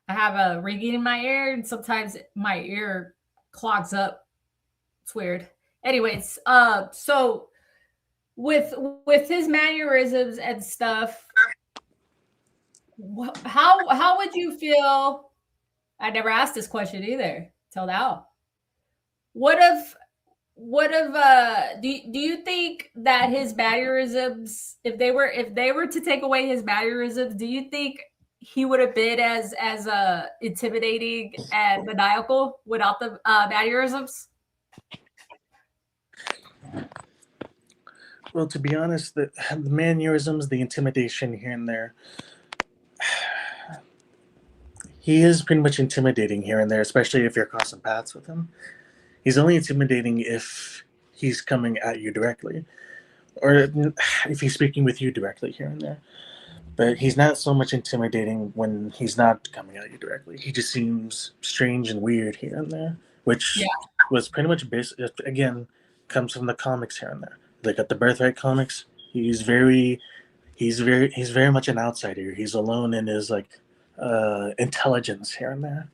I have a ringing in my ear, and sometimes my ear clogs up. It's weird. Anyways, so with with his mannerisms and stuff, how would you feel? I never asked this question either till now. What if do you think that his mannerisms, if they were to take away his mannerisms, do you think he would have been as intimidating and maniacal without the mannerisms? Well, to be honest, the mannerisms, the intimidation here and there, he is pretty much intimidating here and there, especially if you're crossing paths with him. He's only intimidating if he's coming at you directly, or if he's speaking with you directly here and there. But he's not so much intimidating when he's not coming at you directly. He just seems strange and weird here and there. which Yeah. was pretty much based again comes from the comics here and there. Like at the Birthright comics, he's very he's very much an outsider. He's alone in his like intelligence here and there.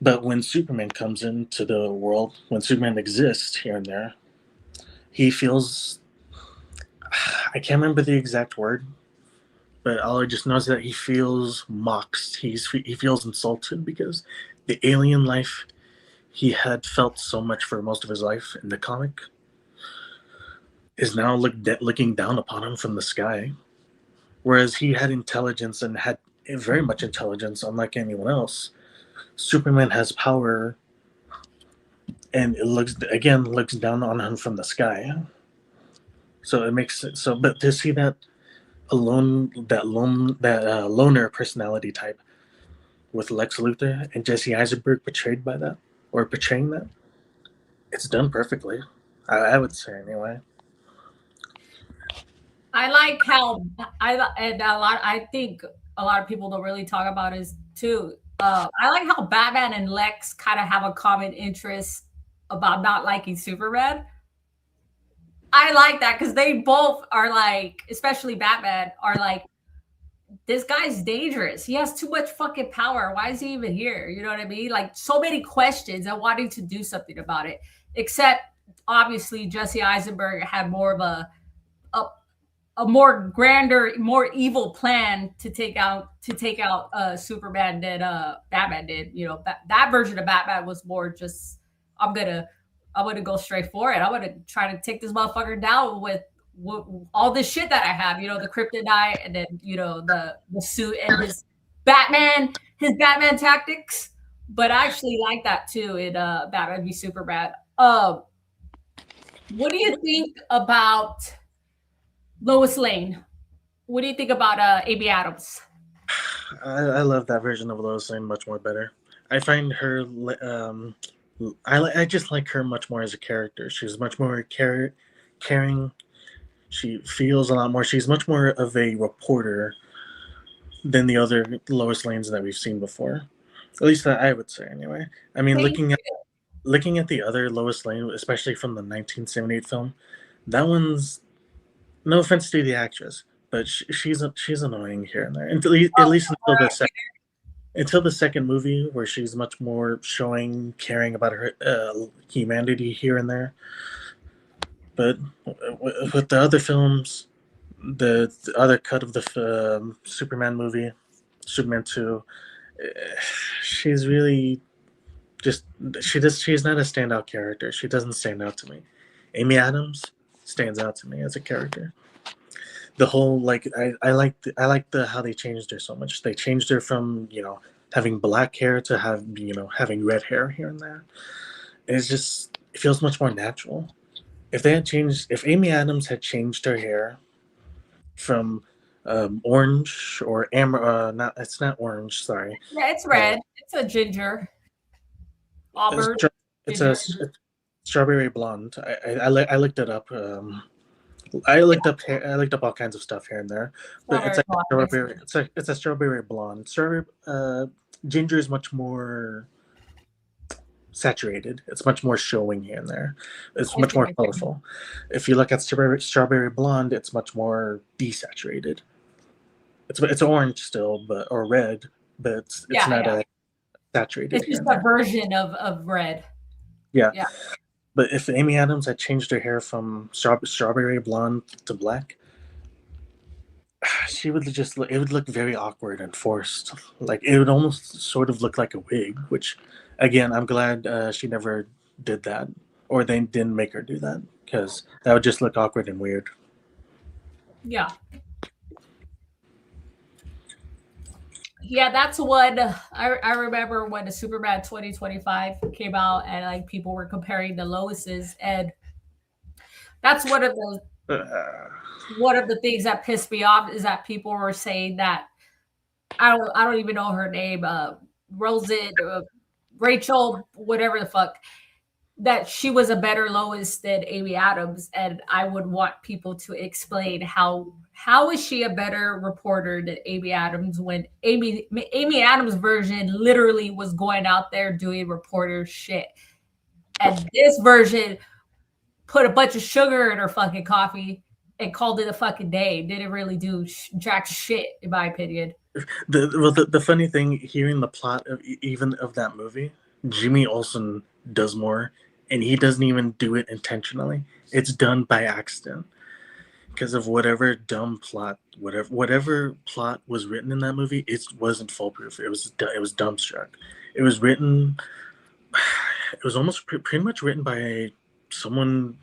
But when Superman comes into the world, when Superman exists here and there, he feels I can't remember the exact word, but all I just know is that he feels mocked. He feels insulted because the alien life he had felt so much for most of his life in the comic is now looking down upon him from the sky. Whereas he had intelligence and had very much intelligence, unlike anyone else. Superman has power, and it looks down on him from the sky. So it makes it so. But to see that loner personality type with Lex Luthor and Jesse Eisenberg portrayed by that or portraying that, it's done perfectly. I would say anyway. I like how and a lot. I think a lot of people don't really talk about is too. I like how Batman and Lex kind of have a common interest about not liking Superman. I like that because they both are like, especially Batman, are like, this guy's dangerous. He has too much fucking power. Why is he even here? You know what I mean? Like so many questions and wanting to do something about it. Except obviously Jesse Eisenberg had more of a a more grander, more evil plan to take out Superman than Batman did. You know, that version of Batman was more just I'm gonna I'm gonna go straight for it. I'm gonna try to take this motherfucker down with all this shit that I have. You know, the kryptonite and then you know the suit and his Batman tactics. But I actually like that too in Batman v Superman. What do you think about Lois Lane? What do you think about Amy Adams? I love that version of Lois Lane much more better. I find her. I just like her much more as a character. She's much more caring. She feels a lot more. She's much more of a reporter than the other Lois Lanes that we've seen before. At least that I would say anyway. I mean, Thank looking at the other Lois Lane, especially from the 1978 film, that one's no offense to the actress, but she's annoying here and there. At least until the second movie, where she's much more showing caring about her humanity here and there. But with the other films, the other cut of the Superman movie, Superman 2, she's really just she's not a standout character. She doesn't stand out to me. Amy Adams stands out to me as a character. The whole like I like the how they changed her so much. They changed her from having black hair to having red hair here and there. And it feels much more natural. If Amy Adams had changed her hair from orange or amber, not it's not orange. Sorry, Yeah, it's uh, red. It's a ginger, it's, auburn it's ginger. a strawberry blonde. I looked it up. I looked up all kinds of stuff here and there, but it's Strawberry like a blonde makes strawberry. sense. It's a strawberry blonde. Strawberry ginger is much more saturated. It's much more showing here and there. It's I much see more what you're saying. colorful. If you look at strawberry blonde, it's much more desaturated. It's orange still, but or red, but it's Yeah, not yeah. a saturated It's here just and a there. version of red. Yeah, Yeah. but if Amy Adams had changed her hair from strawberry blonde to black, she would it would look very awkward and forced. Like it would almost sort of look like a wig, which again, I'm glad she never did that, or they didn't make her do that, because that would just look awkward and weird. Yeah. Yeah, that's what I remember when the Superman 2025 came out and like people were comparing the Lois's and that's Uh, one of the things that pissed me off is that people were saying that I don't even know her name, Rosen, Rachel, whatever the fuck. that she was a better Lois than Amy Adams, and I would want people to explain how is she a better reporter than Amy Adams when Amy Adams' version literally was going out there doing reporter shit, and this version put a bunch of sugar in her fucking coffee and called it a fucking day. Didn't really do jack shit, in my opinion. The funny thing, hearing the plot of even of that movie, Jimmy Olsen does more, and he doesn't even do it intentionally. It's done by accident because of whatever dumb plot, whatever plot was written in that movie. It wasn't foolproof. It was dumbstruck. It was written. It was almost pretty much written by someone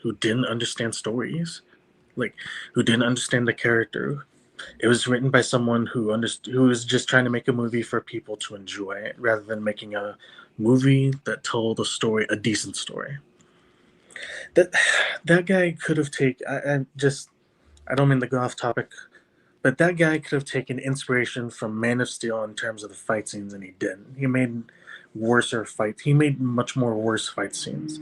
who didn't understand stories, like who didn't understand the character. It was written by someone who was just trying to make a movie for people to enjoy it, rather than making a movie that told a decent story. That guy could have taken. I don't mean to go off topic, but that guy could have taken inspiration from Man of Steel in terms of the fight scenes, and he didn't. He made worser fights. He made much more worse fight scenes.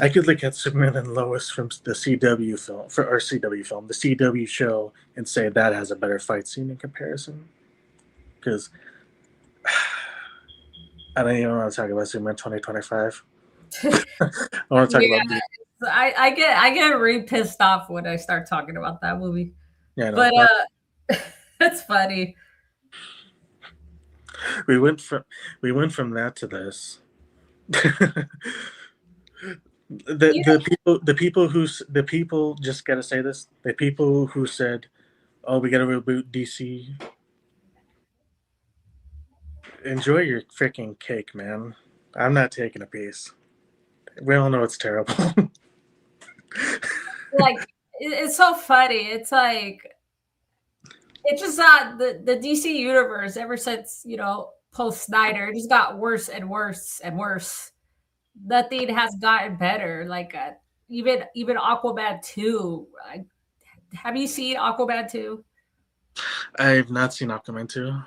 I could look at Superman and Lois from the CW film, the CW show, and say that has a better fight scene in comparison. Because I don't even want to talk about Superman 2025. I want to talk about. I get really pissed off when I start talking about that movie. Yeah, but it's funny. We went from that to this. The people just gotta say this. The people who said, "Oh, we gotta reboot DC." Enjoy your freaking cake, man. I'm not taking a piece. We all know it's terrible. Like, it's so funny. It's like, it's just that the DC universe, ever since, post Snyder, just got worse and worse and worse. Nothing has gotten better. Like, even Aquaman 2. Have you seen Aquaman 2? I've not seen Aquaman 2.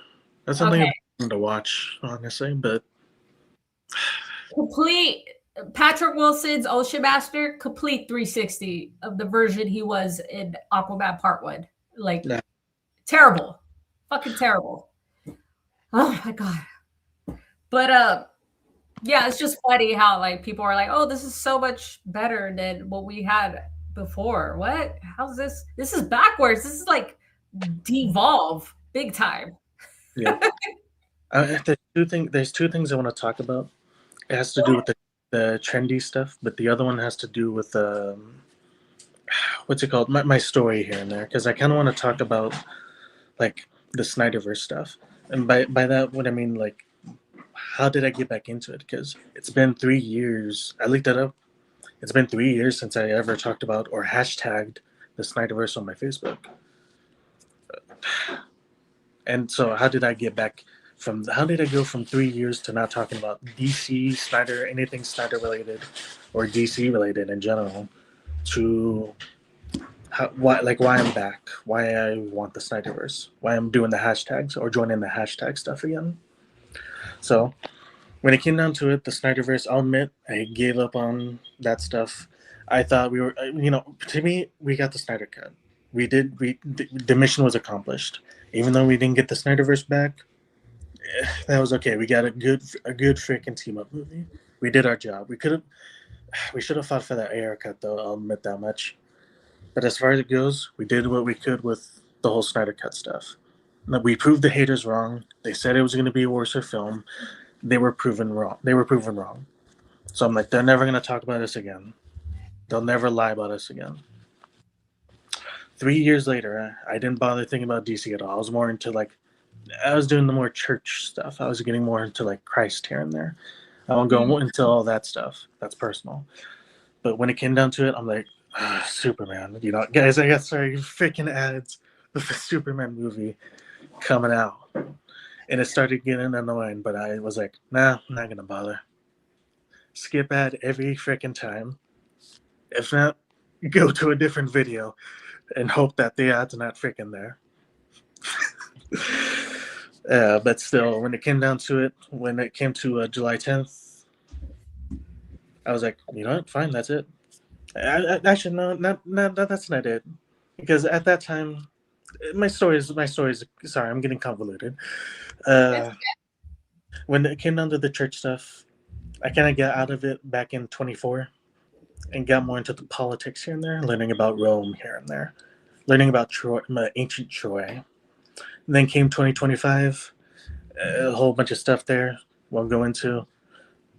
That's something I'm going to watch, honestly, but complete Patrick Wilson's Ocean Master, complete 360 of the version he was in Aquaman Part 1. Like, terrible. Fucking terrible. Oh my god. But yeah, it's just funny how like people are like, "Oh, this is so much better than what we had before." What? How's this? This is backwards. This is like devolve big time. Yeah. There's two things I want to talk about. It has to do with the trendy stuff, but the other one has to do with what's it called? My story here and there, because I kind of want to talk about like the Snyderverse stuff, and by that what I mean, like, how did I get back into it? Because it's been 3 years. I looked that up. It's been 3 years since I ever talked about or hashtagged the Snyderverse on my Facebook. And so, how did I get back from? How did I go from 3 years to not talking about DC, Snyder, anything Snyder related, or DC related in general, to why I'm back, why I want the Snyderverse, why I'm doing the hashtags or joining the hashtag stuff again. So, when it came down to it, the Snyderverse, I'll admit, I gave up on that stuff. I thought we were, to me, we got the Snyder Cut. The mission was accomplished. Even though we didn't get the Snyderverse back, that was okay. We got a good freaking team up movie. We did our job. We should have fought for that AR cut though. I'll admit that much. But as far as it goes, we did what we could with the whole Snyder Cut stuff. We proved the haters wrong. They said it was going to be a worse film. They were proven wrong. So I'm like, they're never going to talk about us again. They'll never lie about us again. 3 years later, I didn't bother thinking about DC at all. I was more into I was doing the more church stuff. I was getting more into like Christ here and there. I won't go into all that stuff. That's personal. But when it came down to it, I'm like, Superman. Guys, I got freaking ads with the Superman movie coming out. And it started getting annoying, but I was like, nah, I'm not going to bother. Skip ad every freaking time. If not, go to a different video and hope that the ad's not freaking there. But still, when it came down to it, when it came to July 10th, I was like, you know what? Fine, that's it. Actually, no, that's not it. Because at that time, my stories. Sorry, I'm getting convoluted. It's Uh, when it came down to the church stuff, I kind of got out of it back in 24 and got more into the politics here and there, learning about Rome here and there, learning about Troy, ancient Troy. And then came 2025, a whole bunch of stuff there. Won't go into.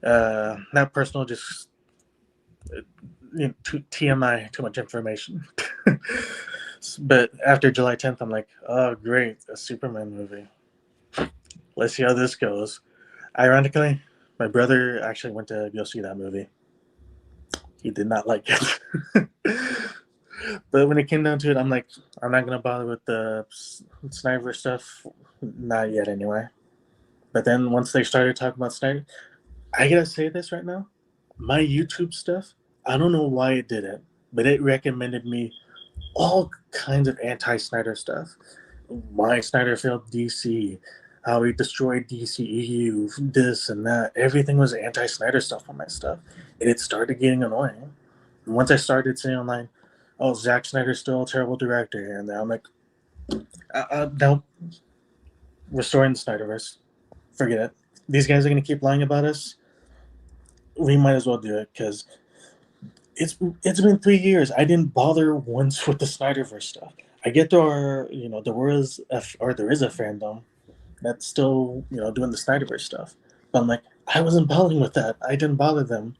Not personal, just TMI, too much information. But after July 10th, I'm like, oh, great, a Superman movie. Let's see how this goes. Ironically, my brother actually went to go see that movie. He did not like it. But when it came down to it, I'm like, I'm not gonna bother with the Snyder stuff, not yet anyway. But then once they started talking about Snyder, I gotta say this right now, my YouTube stuff, I don't know why it did it, but it recommended me all kinds of anti-Snyder stuff. Why Snyder failed DC, how he destroyed DCEU, this and that. Everything was anti-Snyder stuff on my stuff, and it started getting annoying. And once I started saying online, "Oh, Zack Snyder's still a terrible director," and I'm like, "No, restoring the Snyderverse, forget it. These guys are gonna keep lying about us. We might as well do it because it's been 3 years. I didn't bother once with the Snyderverse stuff. I get there are there is a fandom that's still doing the Snyderverse stuff, but I'm like I wasn't bothering with that. I didn't bother them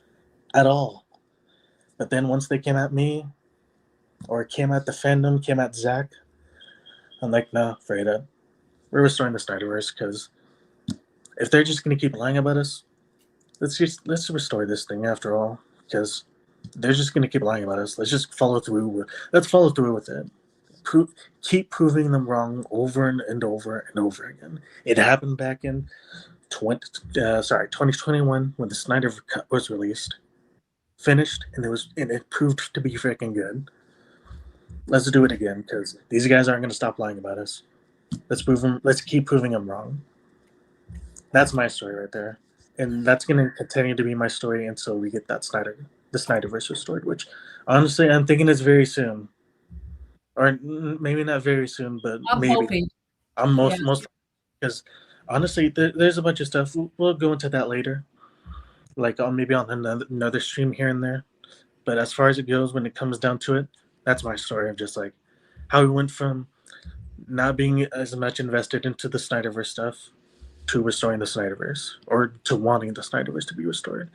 at all. But then once they came at me or came at the fandom, came at Zach, I'm like, no, forget it. We're restoring the Snyderverse because if they're just gonna keep lying about us, let's restore this thing after all because they're just gonna keep lying about us. Let's just follow through. Let's follow through with it. Pro- Keep proving them wrong over and over and over again. It happened back in 2021 when the Snyder Cut was released, finished, and it proved to be freaking good. Let's do it again because these guys aren't gonna stop lying about us. Let's prove them. Let's keep proving them wrong. That's my story right there, and that's gonna continue to be my story until we get the Snyderverse restored. Which, honestly, I'm thinking it's very soon, or maybe not very soon, but I'm maybe. hoping. I'm Yeah. most because honestly, there's a bunch of stuff. We'll go into that later, like on maybe on another stream here and there. But as far as it goes, when it comes down to it, that's my story of just like how we went from not being as much invested into the Snyderverse stuff to restoring the Snyderverse or to wanting the Snyderverse to be restored.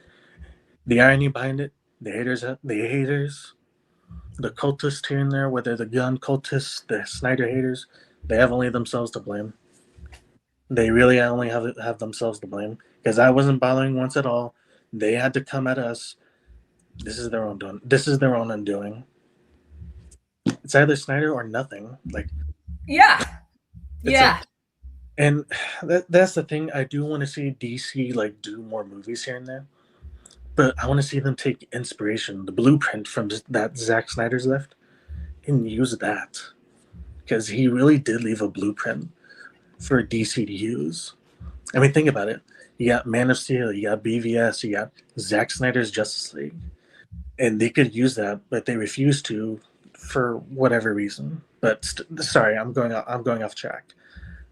The irony behind it, the cultists here and there, whether the gun cultists, the Snyder haters, they have only themselves to blame. They really only have themselves to blame because I wasn't bothering once at all. They had to come at us. This is their own doing. This is their own undoing. It's either Snyder or nothing. Like Yeah. it's like, Yeah. and that's the thing. I do want to see DC like do more movies here and there, but I want to see them take inspiration, the blueprint from that Zack Snyder's left, and use that because he really did leave a blueprint for DC to use. I mean, think about it. You got Man of Steel, you got BvS, you got Zack Snyder's Justice League, and they could use that, but they refuse to for whatever reason. But sorry, I'm going off track.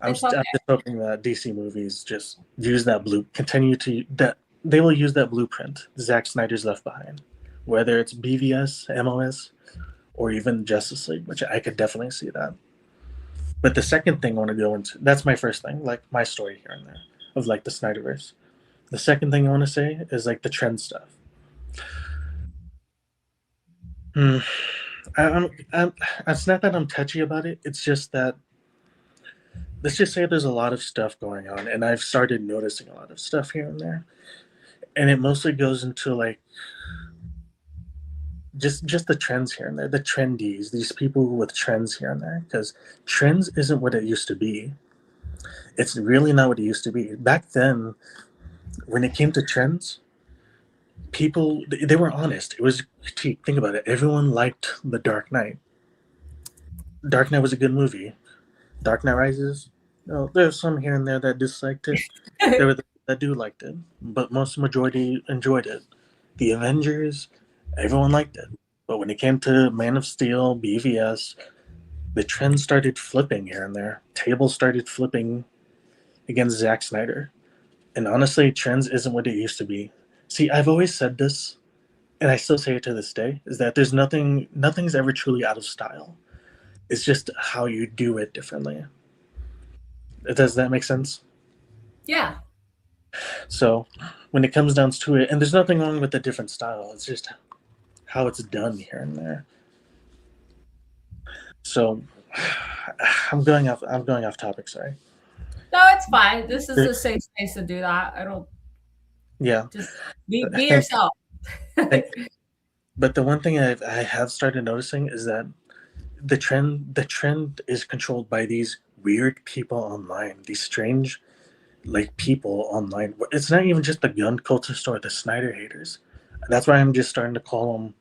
It's I'm okay. just hoping that DC movies just use that continue to that they will use that blueprint Zack Snyder's left behind, whether it's BvS, MOS, or even Justice League, which I could definitely see that. But the second thing I want to go into, that's my first thing, like my story here and there of like the Snyderverse. The second thing I want to say is like the trend stuff. Hmm. I'm, it's not that I'm touchy about it. It's just that let's just say there's a lot of stuff going on, and I've started noticing a lot of stuff here and there, and it mostly goes into like just the trends here and there, the trendies, these people with trends here and there, because trends isn't what it used to be. It's really not what it used to be. Back then, when it came to trends, people they were honest. It was critique. Think about it. Everyone liked The Dark Knight. Dark Knight was a good movie. Dark Knight Rises. No, there's some here and there that disliked it. There were that do liked it, but most majority enjoyed it. The Avengers, everyone liked it. But when it came to Man of Steel, BvS, the trend started flipping here and there. Tables started flipping against Zack Snyder. And honestly, trends isn't what it used to be. See, I've always said this, and I still say it to this day, is that nothing's ever truly out of style. It's just how you do it differently. Does that make sense? Yeah. So when it comes down to it, and there's nothing wrong with a different style, it's just how it's done here and there. So I'm going off topic, sorry. No, it's fine. This is There- a safe space to do that. I don't yeah. just be Thank yourself. thank but the one thing I have started noticing is that the trend is controlled by these weird people online, these strange like people online. It's not even just the gun cultists or the Snyder haters. That's why I'm just starting to call them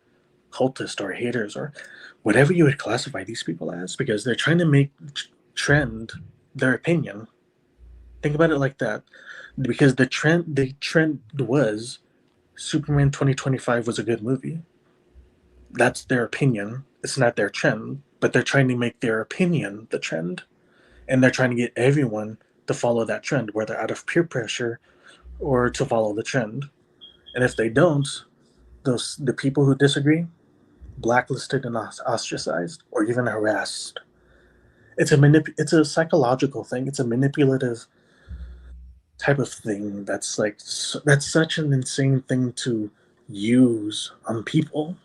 cultists or haters or whatever you would classify these people as, because they're trying to make trend their opinion. Think about it like that, because the trend was Superman 2025 was a good movie. That's their opinion. It's not their trend, but they're trying to make their opinion the trend, and they're trying to get everyone to follow that trend, whether out of peer pressure or to follow the trend. And if they don't, those the people who disagree, blacklisted and ostracized, or even harassed. It's a psychological thing. It's a manipulative type of thing. That's such an insane thing to use on people.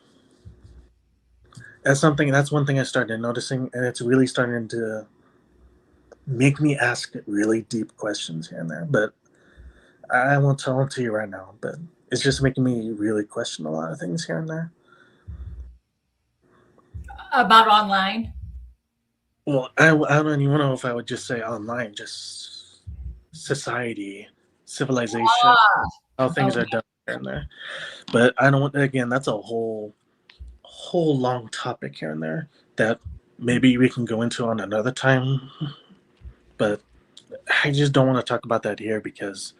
That's one thing I started noticing, and it's really starting to make me ask really deep questions here and there. But I won't tell them to you right now. But it's just making me really question a lot of things here and there. About online. Well, I don't even know if I would just say online, just society, civilization, Ah, how things are okay. done here and there. But I don't. Again, that's a whole long topic here and there that maybe we can go into on another time. But I just don't want to talk about that here because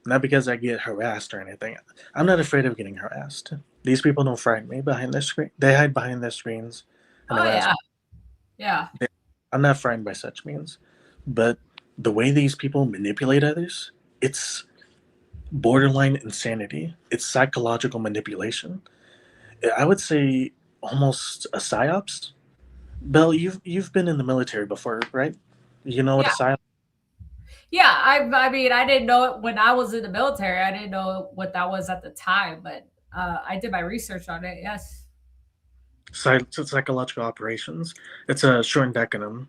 not because I get harassed or anything. I'm not afraid of getting harassed. These people don't frighten me behind their screen. They hide behind their screens and Oh harass yeah. me. Yeah. I'm not frightened by such means. But the way these people manipulate others, it's borderline insanity. It's psychological manipulation. I would say almost a psyops. Bell, you've been in the military before, right? You know what a Yeah. psyop? Yeah. I mean, I didn't know it when I was in the military. I didn't know what that was at the time, but I did my research on it. Yes. Psychological operations. It's a shortened acronym.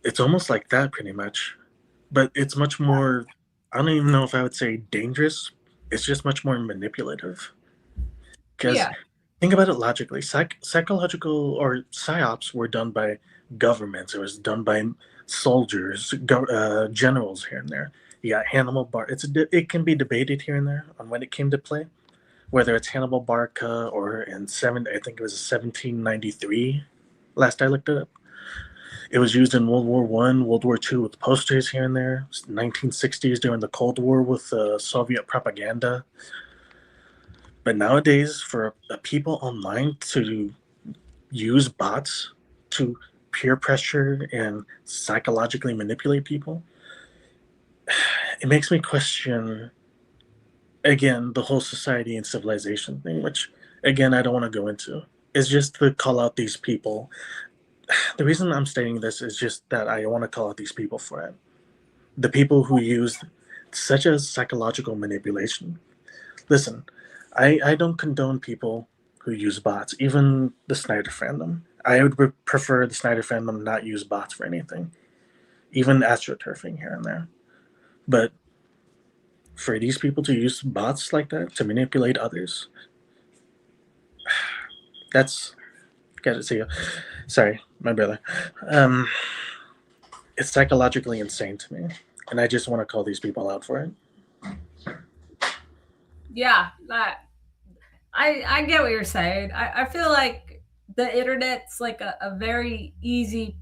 It's almost like that, pretty much, but it's much more. I don't even know if I would say dangerous. It's just much more manipulative. Because Yeah. think about it logically. Psychological or psyops were done by governments. It was done by soldiers, generals here and there. You got Hannibal Bar. It can be debated here and there on when it came to play, whether it's Hannibal Barca or in seven. I think it was 1793. Last I looked it up, it was used in World War One, World War Two with posters here and there. 1960s during the Cold War with Soviet propaganda. But nowadays, for people online to use bots to peer pressure and psychologically manipulate people, it makes me question again the whole society and civilization thing, which again I don't want to go into. It's just to call out these people. The reason I'm stating this is just that I want to call out these people for it. The people who use such a psychological manipulation. Listen, I don't condone people who use bots, even the Snyder fandom. I would prefer the Snyder fandom not use bots for anything, even astroturfing here and there. But for these people to use bots like that to manipulate others, that's gotta see. Sorry, my brother. Um, it's psychologically insane to me, and I just want to call these people out for it. Yeah. That I get what you're saying. I feel like the internet's like a very easy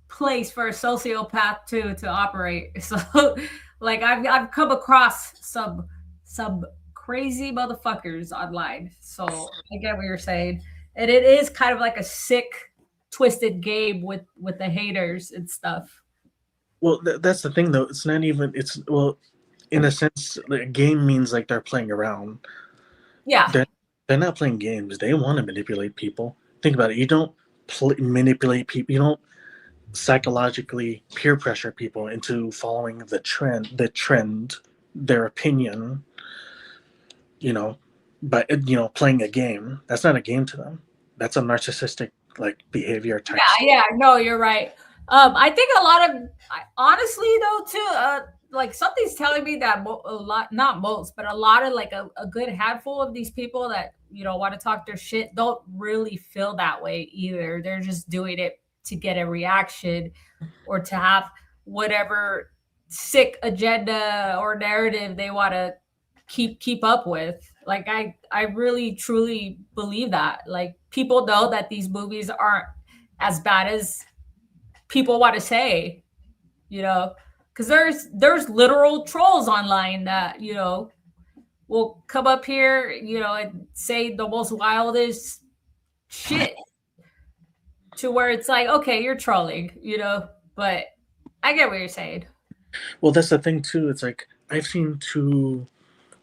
place for a sociopath to operate. So like I've come across some crazy motherfuckers online. So I get what you're saying. And it is kind of like a sick, twisted game with the haters and stuff. Well, that's the thing, though. It's not even. It's well, in a sense, like, a game means like they're playing around. Yeah. They're they're not playing games. They want to manipulate people. Think about it. You don't manipulate people. You don't psychologically peer pressure people into following the trend, their opinion. You know, but playing a game. That's not a game to them. That's a narcissistic like behavior Yeah, type. yeah, no, you're right. I think a lot of, honestly though, too, like something's telling me that a lot, not most, but a lot of like a good handful of these people that want to talk their shit don't really feel that way either. They're just doing it to get a reaction or to have whatever sick agenda or narrative they want to keep up with. Like I really truly believe that. Like people know that these movies aren't as bad as people want to say, because there's literal trolls online that will come up here, and say the most wildest shit to where it's like, okay, you're trolling, but I get what you're saying. Well, that's the thing too. It's like I've seen two.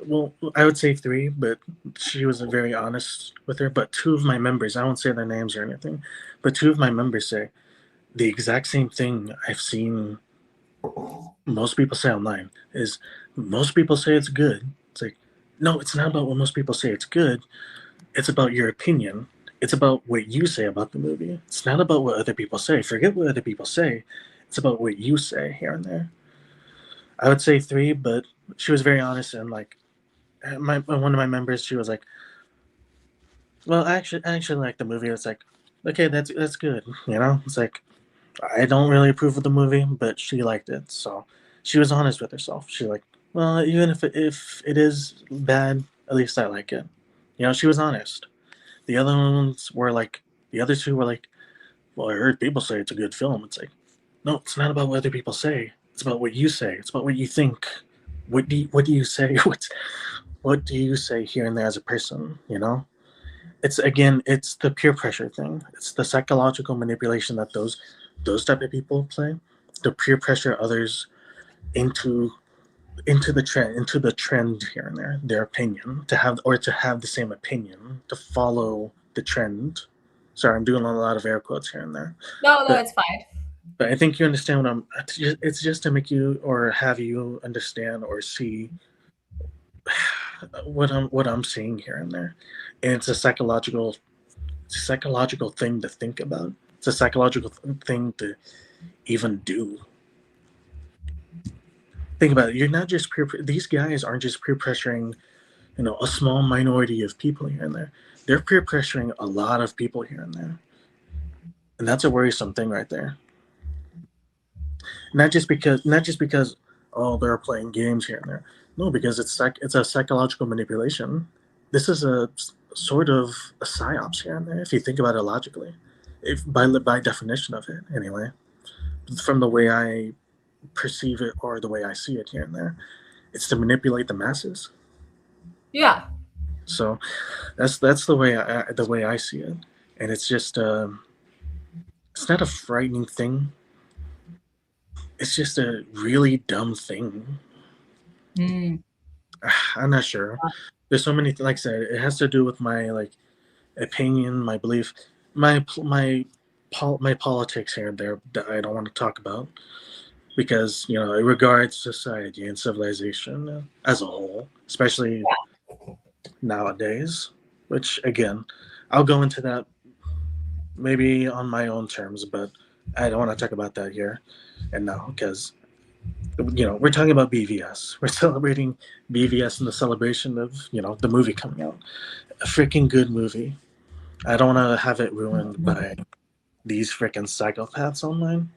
Well, I would say three, but she was very honest with her. But two of my members, I won't say their names or anything, but two of my members say the exact same thing I've seen most people say online is most people say it's good. It's like, no, it's not about what most people say it's good. It's about your opinion. It's about what you say about the movie. It's not about what other people say. Forget what other people say. It's about what you say here and there. I would say three, but she was very honest and like one of my members, she was like, "Well, I actually like the movie." It's like, okay, that's good. It's like I don't really approve of the movie, but she liked it, so she was honest with herself. She like, well, even if it is bad, at least I like it. She was honest. The other ones were like, the other two were like, well, I heard people say it's a good film. It's like, no, it's not about what other people say. It's about what you say. It's about what you think. What do you say? What do you say here and there as a person? It's the peer pressure thing. It's the psychological manipulation that those type of people play. The peer pressure others into into the trend here and there, their opinion to have the same opinion, to follow the trend. Sorry, I'm doing a lot of air quotes here and there, No, no, but it's fine. but I think you understand what I'm. It's just to make you or have you understand or see what I'm seeing here and there, and it's a psychological thing to think about. It's a psychological thing to even do. Think about it. You're not just these guys aren't just peer pressuring, a small minority of people here and there. They're peer pressuring a lot of people here and there. And that's a worrisome thing right there. Not just because oh, they're playing games here and there. No, because it's a psychological manipulation. This is a sort of a psyops here and there if you think about it logically. If by definition of it anyway. From the way I perceive it or the way I see it here and there. It's to manipulate the masses. Yeah. So that's the way I see it, and it's just it's not a frightening thing. It's just a really dumb thing. Mm. I'm not sure. There's so many, like I said, it has to do with my like opinion, my belief, my politics here and there that I don't want to talk about because it regards society and civilization as a whole, especially nowadays. Which again, I'll go into that maybe on my own terms, but I don't want to talk about that here and now because we're talking about BvS. We're celebrating BvS and the celebration of the movie coming out. A freaking good movie. I don't want to have it ruined by these freaking psychopaths online.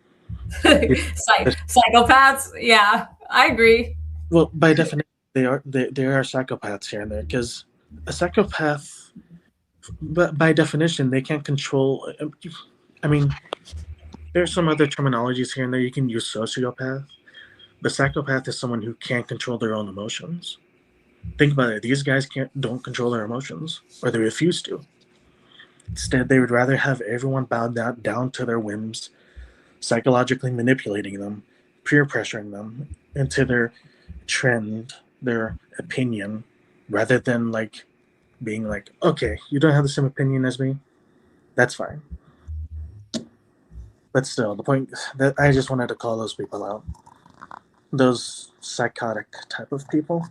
Psychopaths. Yeah, I agree. Well, by definition, they are psychopaths here and there because a psychopath, but by definition, they can't control. I mean, there's some other terminologies here and there. You can use sociopath. The psychopath is someone who can't control their own emotions. Think about it. These guys don't control their emotions, or they refuse to. Instead, they would rather have everyone bow down to their whims, psychologically manipulating them, peer pressuring them into their trend, their opinion, rather than like being like, okay, you don't have the same opinion as me, that's fine. But still, the point that I just wanted to call those people out, those psychotic type of people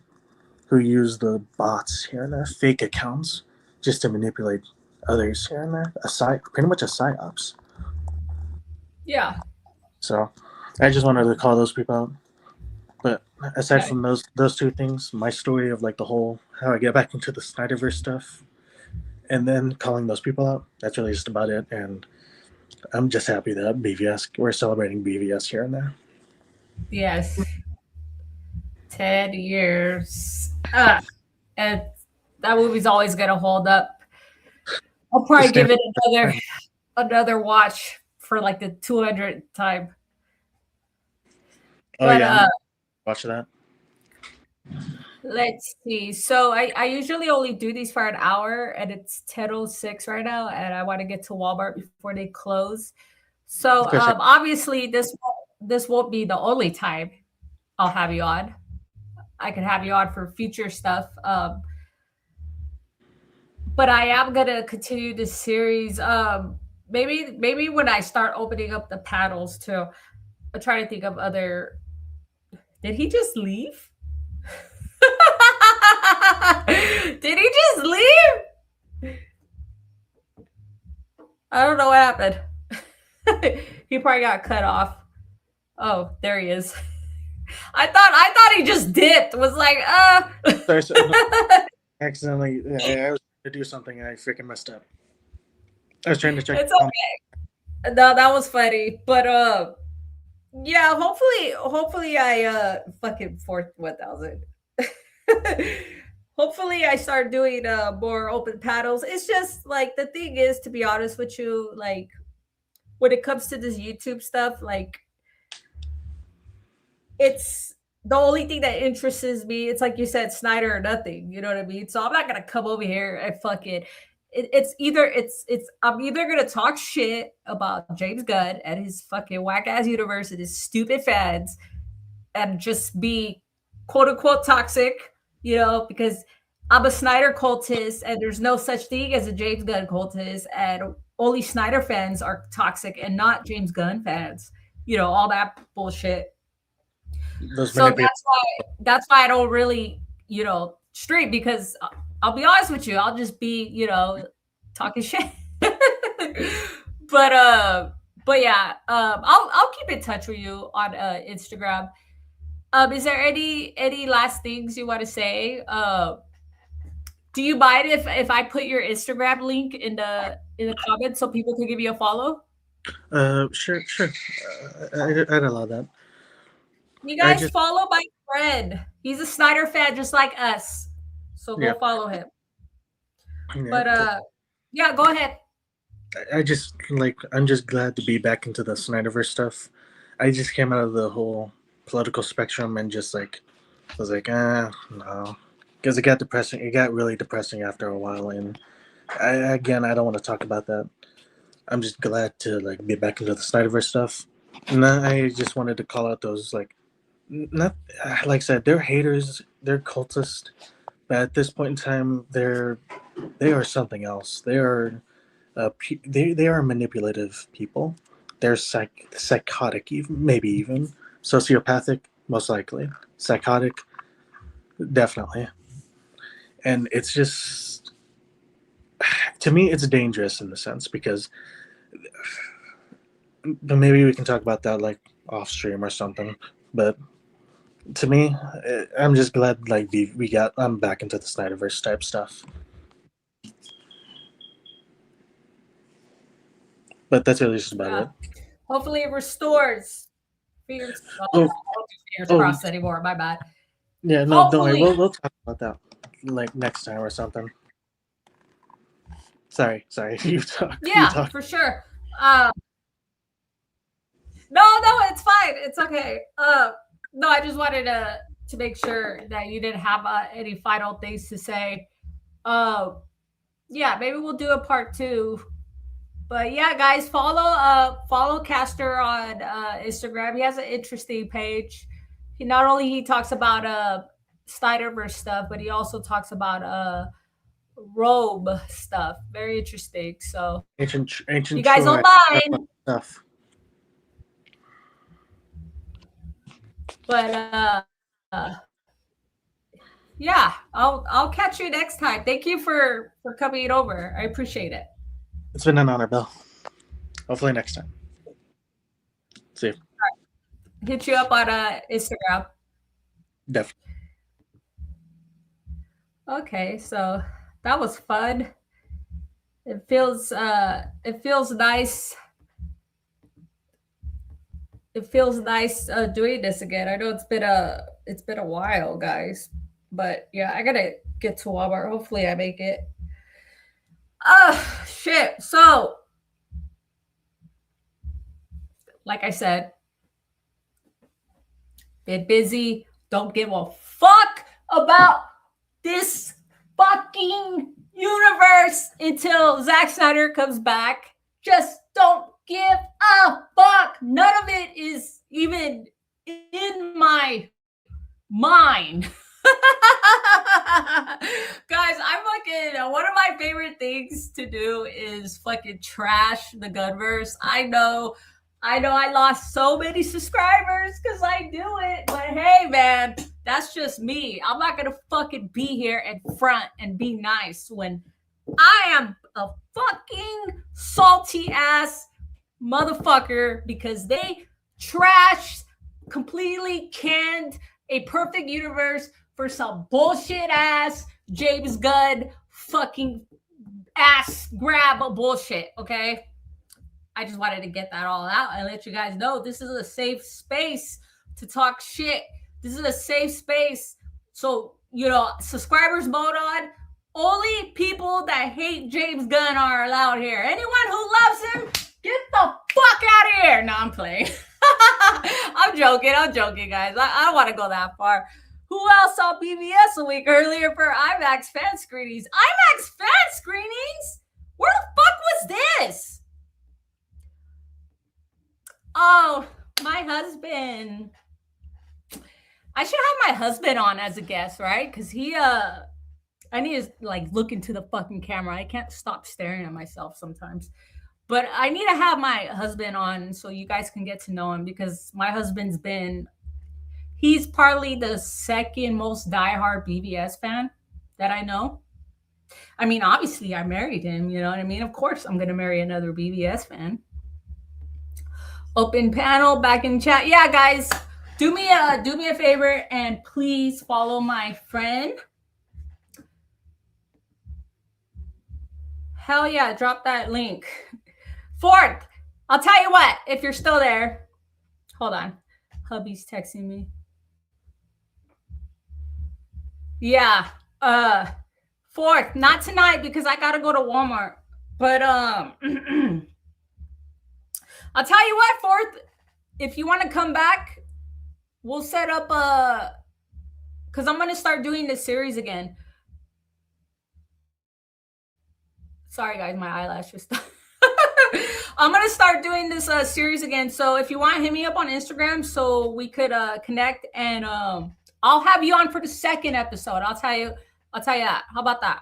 who use the bots here and there, fake accounts, just to manipulate others here and there, pretty much a psyops. Yeah. So I just wanted to call those people out. But aside Okay. from those two things, my story of like the whole how I get back into the Snyderverse stuff, and then calling those people out, that's really just about it. And I'm just happy that BvS we're celebrating BvS here and there. Yes. 10 years. And that movie's always gonna hold up. I'll probably give it another watch for like the 200th time. Oh But yeah, I'm watch that. let's see. So I usually only do these for an hour, and it's 10:06 right now, and I want to get to Walmart before they close. So For sure. obviously this won't be the only time I'll have you on. I can have you on for future stuff. But I am gonna continue this series. Maybe when I start opening up the panels too. I'm trying to think of other. Did he just leave? Did he just leave? I don't know what happened. He probably got cut off. Oh, there he is. I thought he just dipped. Was like, Sorry, accidentally, I was trying to do something and I freaking messed up. I was trying to check. It's okay. No, that was funny. But yeah, hopefully I fucking 1,000. Hopefully I start doing more open panels. It's just like the thing is, to be honest with you, like when it comes to this YouTube stuff, like it's the only thing that interests me. It's like you said, Snyder or nothing. You know what I mean? So I'm not gonna come over here and fucking. It's I'm either gonna talk shit about James Gunn and his fucking whack ass universe and his stupid fans, and just be quote unquote toxic, because I'm a Snyder cultist and there's no such thing as a James Gunn cultist, and only Snyder fans are toxic and not James Gunn fans. All that bullshit. Those So manipulative. that's why I don't really, stream, because I'll be honest with you, I'll just be, talking shit. but but yeah, I'll keep in touch with you on Instagram. Is there any last things you want to say? Do you mind if I put your Instagram link in the comments so people can give you a follow? Sure. I'd allow that. You I guys just follow my friend. He's a Snyder fan just like us. So yeah go follow him. yeah. But yeah, go ahead. I just like I'm just glad to be back into the Snyderverse stuff. I just came out of the whole political spectrum and just like was like no, because it got depressing. It got really depressing after a while, and I don't want to talk about that. I'm just glad to like be back into the Snyderverse stuff. And then I just wanted to call out those like not like I said, they're haters, they're cultists, but at this point in time, they are something else. They are they are manipulative people. They're psychotic, even maybe even sociopathic, most likely psychotic, definitely. And it's just to me, it's dangerous in the sense because, but maybe we can talk about that like off stream or something. But to me, I'm just glad like I'm back into the Snyderverse type stuff. But that's really just about Yeah. it. Hopefully it restores. Fingers, oh, I Oh, don't do fingers oh, crossed anymore. My bad. yeah, no, don't worry. Hopefully, We'll talk about that like next time or something. Sorry. You talk. You yeah, talk. for sure. Um, no, it's fine. It's okay. No, I just wanted to to make sure that you didn't have any final things to say. Uh, yeah, maybe we'll do a part two. But yeah, guys, follow Caster on Instagram. He has an interesting page. He not only he talks about Snyderverse stuff, but he also talks about robe stuff. Very interesting. So Ancient you guys Troy don't mind, stuff. but yeah, I'll catch you next time. Thank you for coming over. I appreciate it. It's been an honor, Bill. Hopefully next time. See you. Hit you up on Instagram. Definitely. Okay, so that was fun. It feels nice. It feels nice doing this again. I know it's been a while, guys, but yeah, I gotta get to Walmart. Hopefully, I make it. Shit. So, like I said, been busy. Don't give a fuck about this fucking universe until Zack Snyder comes back. Just don't give a fuck. None of it is even in my mind. Guys, I'm fucking one of my favorite things to do is fucking trash the Gunverse. I know I lost so many subscribers because I do it, but hey, man, that's just me. I'm not gonna fucking be here in front and be nice when I am a fucking salty ass motherfucker because they trashed, completely canned a perfect universe for some bullshit ass James Gunn fucking ass grab bullshit, okay? I just wanted to get that all out and let you guys know this is a safe space to talk shit. This is a safe space. So, subscribers mode on. Only people that hate James Gunn are allowed here. Anyone who loves him, get the fuck out of here. No, I'm playing. I'm joking, guys. I don't want to go that far. Who else saw BvS a week earlier for IMAX fan screenings? IMAX fan screenings? Where the fuck was this? Oh, my husband. I should have my husband on as a guest, right? Because I need to look into the fucking camera. I can't stop staring at myself sometimes. But I need to have my husband on so you guys can get to know him because my husband's he's probably the second most diehard BvS fan that I know. I mean, obviously I married him, you know what I mean? Of course I'm gonna marry another BvS fan. Open panel back in chat. Yeah, guys, do me a favor and please follow my friend. Hell yeah, drop that link. Fourth, I'll tell you what, if you're still there, hold on. Hubby's texting me. Yeah. Fourth, not tonight because I gotta go to Walmart. But I'll tell you what, Fourth, if you want to come back, we'll set up because I'm gonna start doing this series again. Sorry guys, my eyelashes. I'm gonna start doing this series again. So if you want, hit me up on Instagram so we could connect, and I'll have you on for the second episode. I'll tell you that. How about that,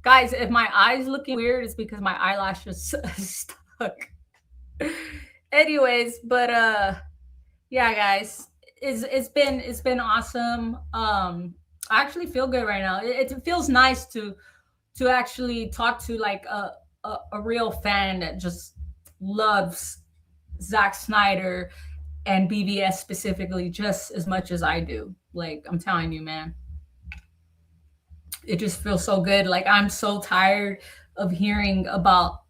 guys? If my eyes looking weird, it's because my eyelashes stuck. Anyways, but yeah, guys, it's been awesome. I actually feel good right now. It feels nice to actually talk to like a real fan that just loves Zack Snyder and BvS specifically just as much as I do. Like, I'm telling you, man, it just feels so good. Like, I'm so tired of hearing about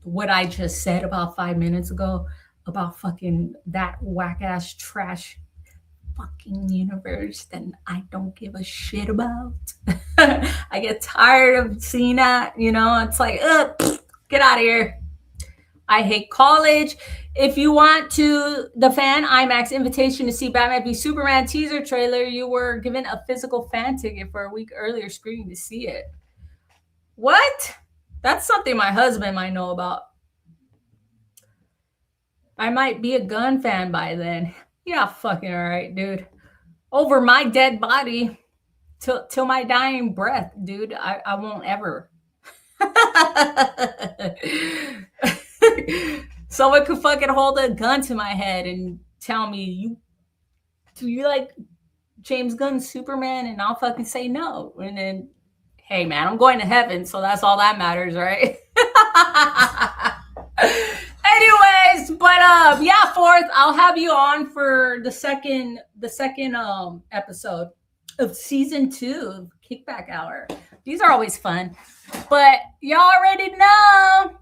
what I just said about 5 minutes ago about fucking that whack ass trash fucking universe that I don't give a shit about. I get tired of seeing that, it's like, get out of here. I hate college. If you want the fan IMAX invitation to see Batman v Superman teaser trailer, you were given a physical fan ticket for a week earlier screening to see it. What? That's something my husband might know about. I might be a gun fan by then. Yeah, fucking all right, dude. Over my dead body till my dying breath, dude. I won't ever. Someone could fucking hold a gun to my head and tell me, do you like James Gunn's Superman? And I'll fucking say no. And then, hey man, I'm going to heaven, so that's all that matters, right? Anyways, but yeah, Fourth, I'll have you on for the second episode of season 2 of Kickback Hour. These are always fun. But y'all already know